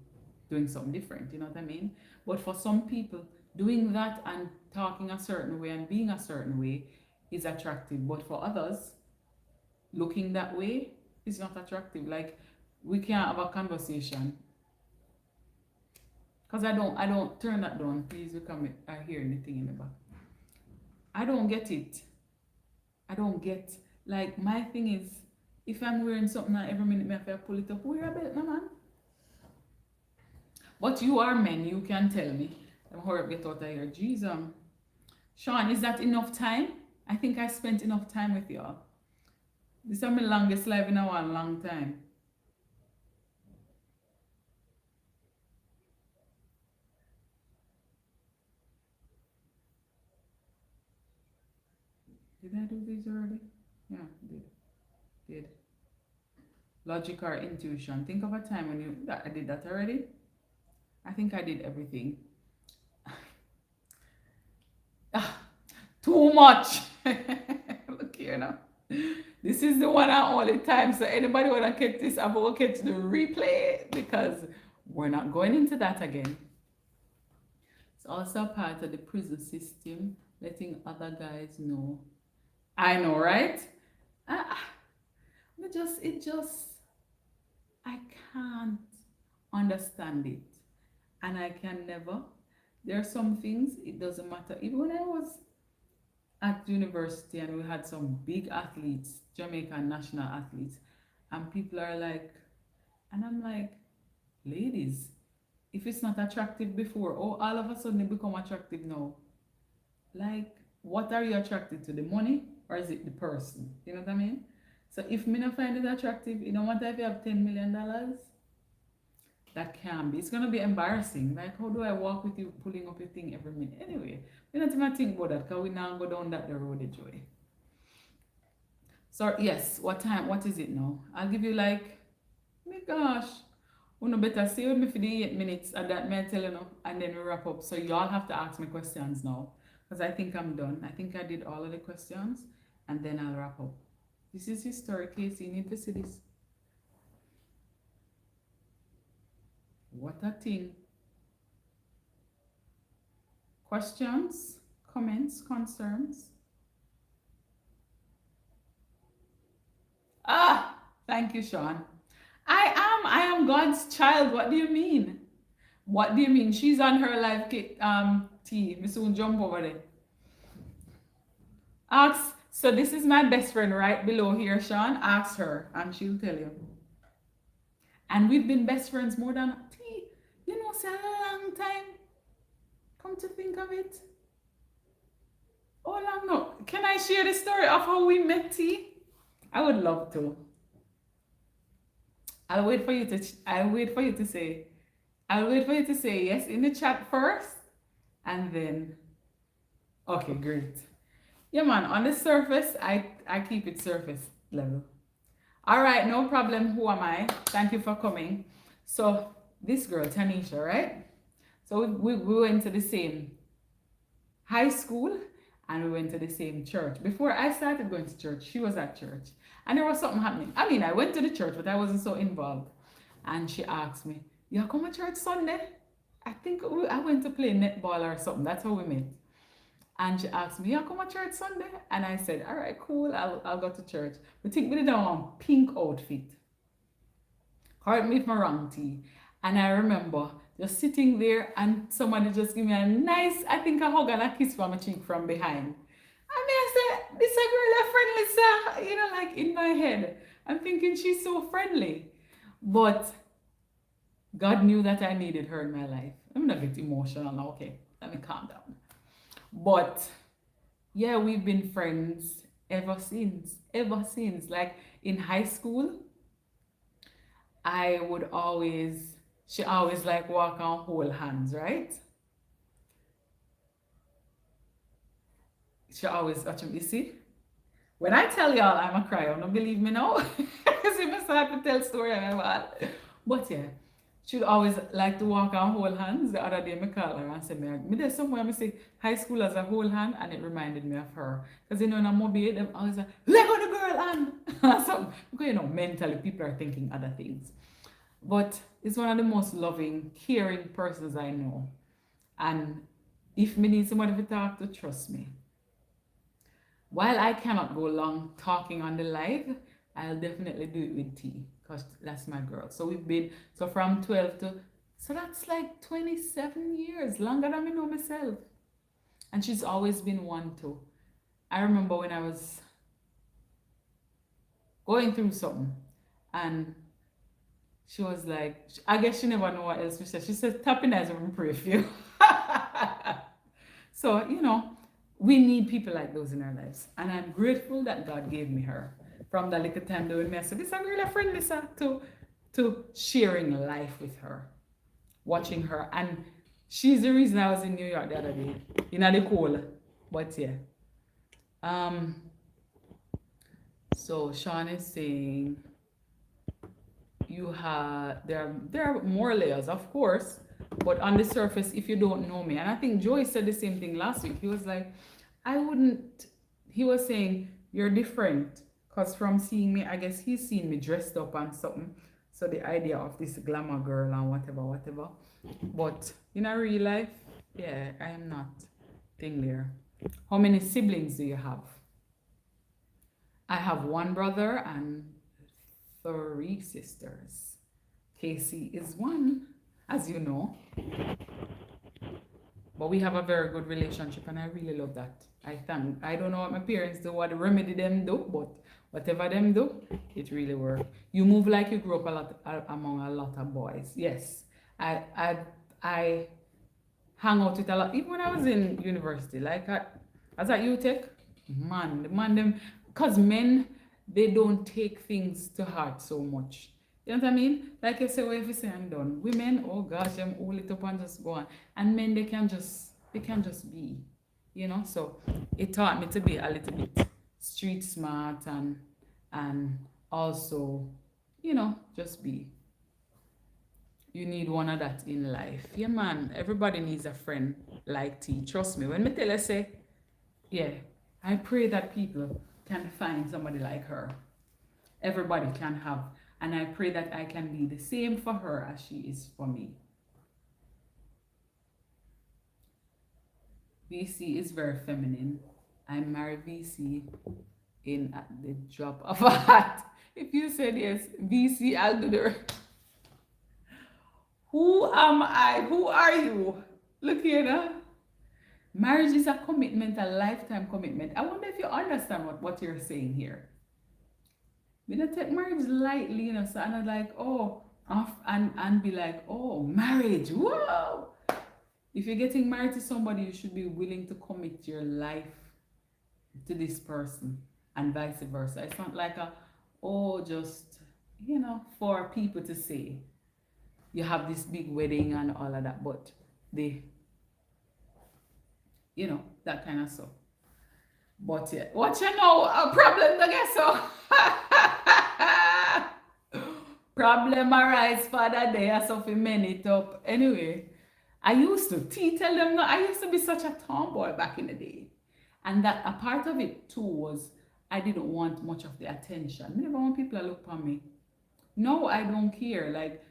doing something different? You know what I mean? But for some people, doing that and talking a certain way and being a certain way is attractive. But for others, looking that way is not attractive. Like, we can't have a conversation. Because I don't turn that down. Please, I hear anything in the back. I don't get it. I don't get, like, my thing is, if I'm wearing something and every minute I have to pull it up, wear a belt, no man. But you are men, you can tell me. I'm hurry up, get out of here. Jesus. Sean, is that enough time? I think I spent enough time with y'all. This is my longest live in a long time. Did I do these already? Yeah, did. Logic or intuition. Think of a time when I did that already. I think I did everything. Too much. Look here now. This is the one and only time. So anybody want to catch this, I'm going to catch the replay, because we're not going into that again. It's also part of the prison system letting other guys know. I know, right? Ah, it just, I can't understand it. And I can never. There are some things, it doesn't matter. Even when I was at university and we had some big athletes, Jamaican national athletes, and people are like, and I'm like, ladies, if it's not attractive before, oh, all of a sudden it become attractive now. Like, what are you attracted to? The money or is it the person? You know what I mean? So if me not find it attractive, you know what if you have $10 million? That can be. It's gonna be embarrassing. Like, how do I walk with you pulling up your thing every minute? Anyway, we not even think about that because we now go down that the road of joy. So yes, what time? What is it now? I'll give you like, my gosh, no better stay with me for the 8 minutes and that may I tell you now, and then we wrap up. So y'all have to ask me questions now because I think I'm done. I think I did all of the questions and then I'll wrap up. This is historic, Casey. You need to see this. What a thing. Questions, comments, concerns? Ah, thank you, Sean. I am God's child. What do you mean? What do you mean? She's on her live tea. Me soon jump over there. Ask. So this is my best friend right below here, Sean. Ask her and she'll tell you. And we've been best friends more than tea. You know, it's a long time. Come to think of it. Oh, long no. Can I share the story of how we met, T? I would love to. I'll wait for you to say. I'll wait for you to say yes in the chat first. And then, okay, great. Yeah, man, on the surface, I keep it surface level. All right, no problem. Who am I? Thank you for coming. So this girl, Tanisha, right? So we went to the same high school and we went to the same church. Before I started going to church, she was at church. And there was something happening. I mean, I went to the church, but I wasn't so involved. And she asked me, you come to church Sunday? I think I went to play netball or something. That's how we met. And she asked me, you come to church Sunday? And I said, all right, cool, I'll go to church. But think we did one pink outfit. Correct me if I'm wrong, T. And I remember just sitting there and somebody just give me a nice, I think a hug and a kiss from a cheek from behind. And I said, this a girl a friendly, sir. You know, like in my head. I'm thinking she's so friendly. But God knew that I needed her in my life. I'm not get emotional now, okay? Let me calm down. But yeah, we've been friends ever since. Ever since. Like in high school, she always like walk on hold hands, right? She always watch me, you see? When I tell y'all I'm a cry, don't believe me now. Because if I start to tell story about. But yeah, she'd always like to walk on hold hands. The other day I call her and say, me there's somewhere I say high school as a hold hand, and it reminded me of her. Because you know in a mobile, them always like, let go the girl hand. So, because you know, mentally people are thinking other things. But it's one of the most loving, caring persons I know. And if me need somebody to talk to, trust me. While I cannot go long talking on the live, I'll definitely do it with T, because that's my girl. So we've been, so from 12 to, so that's like 27 years, longer than I know myself. And she's always been one to. I remember when I was going through something, and she was like, I guess she never know what else she said. She said, tapping eyes and pray for you. So, you know, we need people like those in our lives. And I'm grateful that God gave me her. From that little time doing me, I said, this is a really friend, Lisa, to sharing life with her, watching her. And she's the reason I was in New York the other day, in the cold. But yeah. So Sean is saying, there are more layers, of course, but on the surface, if you don't know me, and I think Joey said the same thing last week. He was like, he was saying, you're different, because from seeing me, I guess he's seen me dressed up and something. So the idea of this glamour girl and whatever. But in a real life, yeah, I am not thing there. How many siblings do you have? I have one brother and 3 sisters. Casey is one, as you know. But we have a very good relationship and I really love that. I don't know what my parents do, what the remedy them do, but whatever them do, it really works. You move like you grew up among a lot of boys. Yes. I hang out with a lot, even when I was in university, like as at UTech, man, them, because men, they don't take things to heart so much. You know what I mean? Like I say, well, if you say I'm done. Women, oh gosh, them hold it up and just go on. And men, they can just be, you know. So it taught me to be a little bit street smart and also, you know, just be. You need one of that in life. Yeah, man. Everybody needs a friend like T. Trust me. When me tell her, say, yeah, I pray that people can find somebody like her. Everybody can have. And I pray that I can be the same for her as she is for me. VC is very feminine. I married VC in at the drop of a hat. If you said yes, VC, I'll do the rest. Who am I? Who are you? Look here now. Marriage is a commitment, a lifetime commitment. I wonder if you understand what you're saying here. We don't take marriage lightly, you know, so I'm like, oh, and be like, oh, marriage, whoa. If you're getting married to somebody, you should be willing to commit your life to this person and vice versa. It's not like just, you know, for people to say you have this big wedding and all of that, but they, you know, that kind of stuff. But yeah, what you know, a problem, I guess so. Problem arise for the day, so fi men it up. Anyway, I used to tell them, no, I used to be such a tomboy back in the day. And that a part of it too was I didn't want much of the attention. I never want people to look for me. No, I don't care. Like,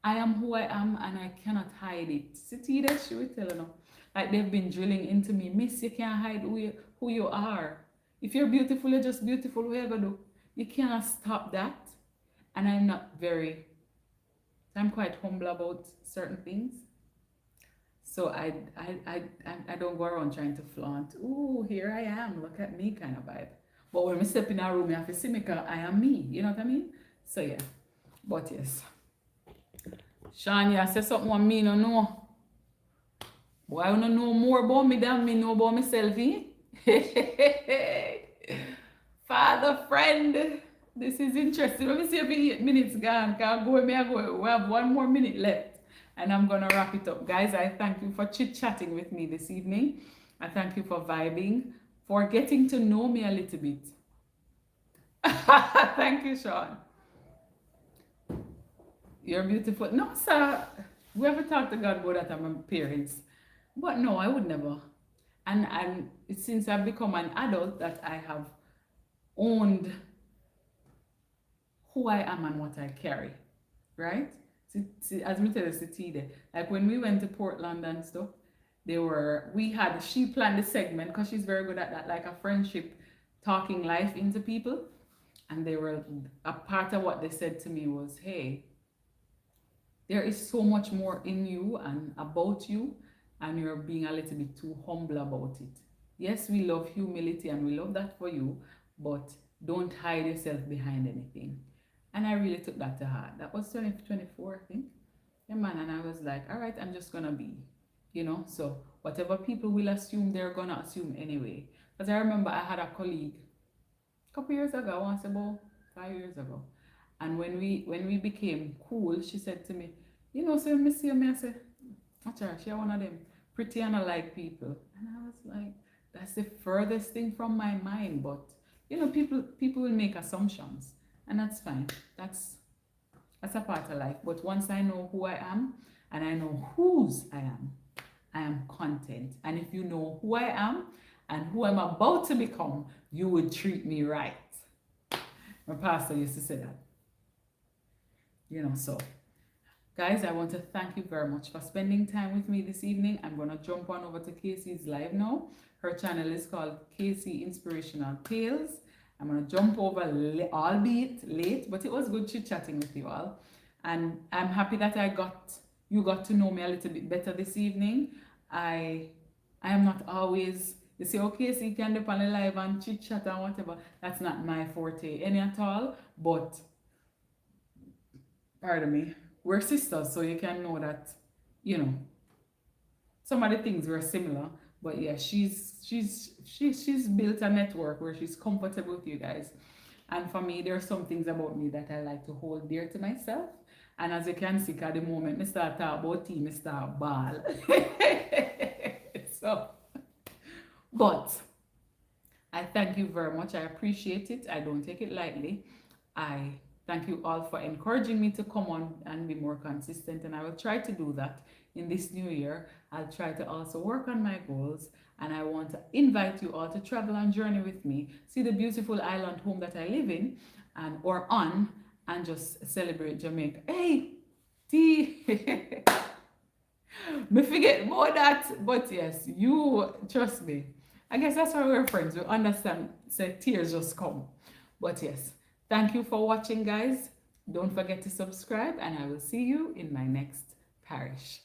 I am who I am and I cannot hide it. See, that she will tell you now. Like, they've been drilling into me. Miss, you can't hide who you are. If you're beautiful, you're just beautiful. What you gonna do? You cannot stop that. And I'm quite humble about certain things. So I don't go around trying to flaunt, ooh, here I am, look at me kind of vibe. But when I step in a room, you have to see me because I am me. You know what I mean? So yeah. But yes. Sean, you say something what me no know. Why you know more about me than me know about myself, eh? Father friend. This is interesting. Let me see if 8 minutes gone. Can I go? We have 1 more minute left. And I'm going to wrap it up. Guys, I thank you for chit-chatting with me this evening. I thank you for vibing, for getting to know me a little bit. Thank you, Sean. You're beautiful. No, sir. We ever talked to God about that? I'm my parents. But no, I would never. And since I've become an adult, that I have owned who I am and what I carry, right? See, as me tell you, see, like when we went to Portland and stuff, she planned the segment because she's very good at that, like a friendship, talking life into people. And a part of what they said to me was, hey, there is so much more in you and about you, and you're being a little bit too humble about it. Yes, we love humility and we love that for you, but don't hide yourself behind anything. And I really took that to heart. That was 2024, I think. Yeah, man, and I was like, all right, I'm just gonna be, you know. So whatever people will assume, they're gonna assume anyway. Because I remember I had a colleague a couple years ago, I want to say about 5 years ago. And when we became cool, she said to me, you know, so me see me, I said, she's one of them pretty and alike people. And I was like, that's the furthest thing from my mind. But you know, people will make assumptions. And that's fine. That's a part of life. But once I know who I am and I know whose I am content. And if you know who I am and who I'm about to become, you would treat me right. My pastor used to say that. You know, so Guys, I want to thank you very much for spending time with me this evening. I'm going to jump on over to Casey's live now. Her channel is called Casey Inspirational Tales. I'm going to jump over, albeit late, but it was good chit-chatting with you all. And I'm happy that you got to know me a little bit better this evening. I am not always, you say, okay, so you can do on the live and chit-chat and whatever. That's not my forte any at all, but, pardon me, we're sisters, so you can know that, you know, some of the things were similar. But yeah, she's built a network where she's comfortable with you guys. And for me, there are some things about me that I like to hold dear to myself. And as you can see, at the moment, I start talking about tea, I start ball. So, but I thank you very much. I appreciate it. I don't take it lightly. I thank you all for encouraging me to come on and be more consistent. And I will try to do that in this new year. I'll try to also work on my goals. And I want to invite you all to travel and journey with me. See the beautiful island home that I live in or on, and just celebrate Jamaica. Hey, T. Me forget about that. But yes, you trust me. I guess that's why we're friends. We understand. Say tears just come. But yes, thank you for watching, guys. Don't forget to subscribe, and I will see you in my next parish.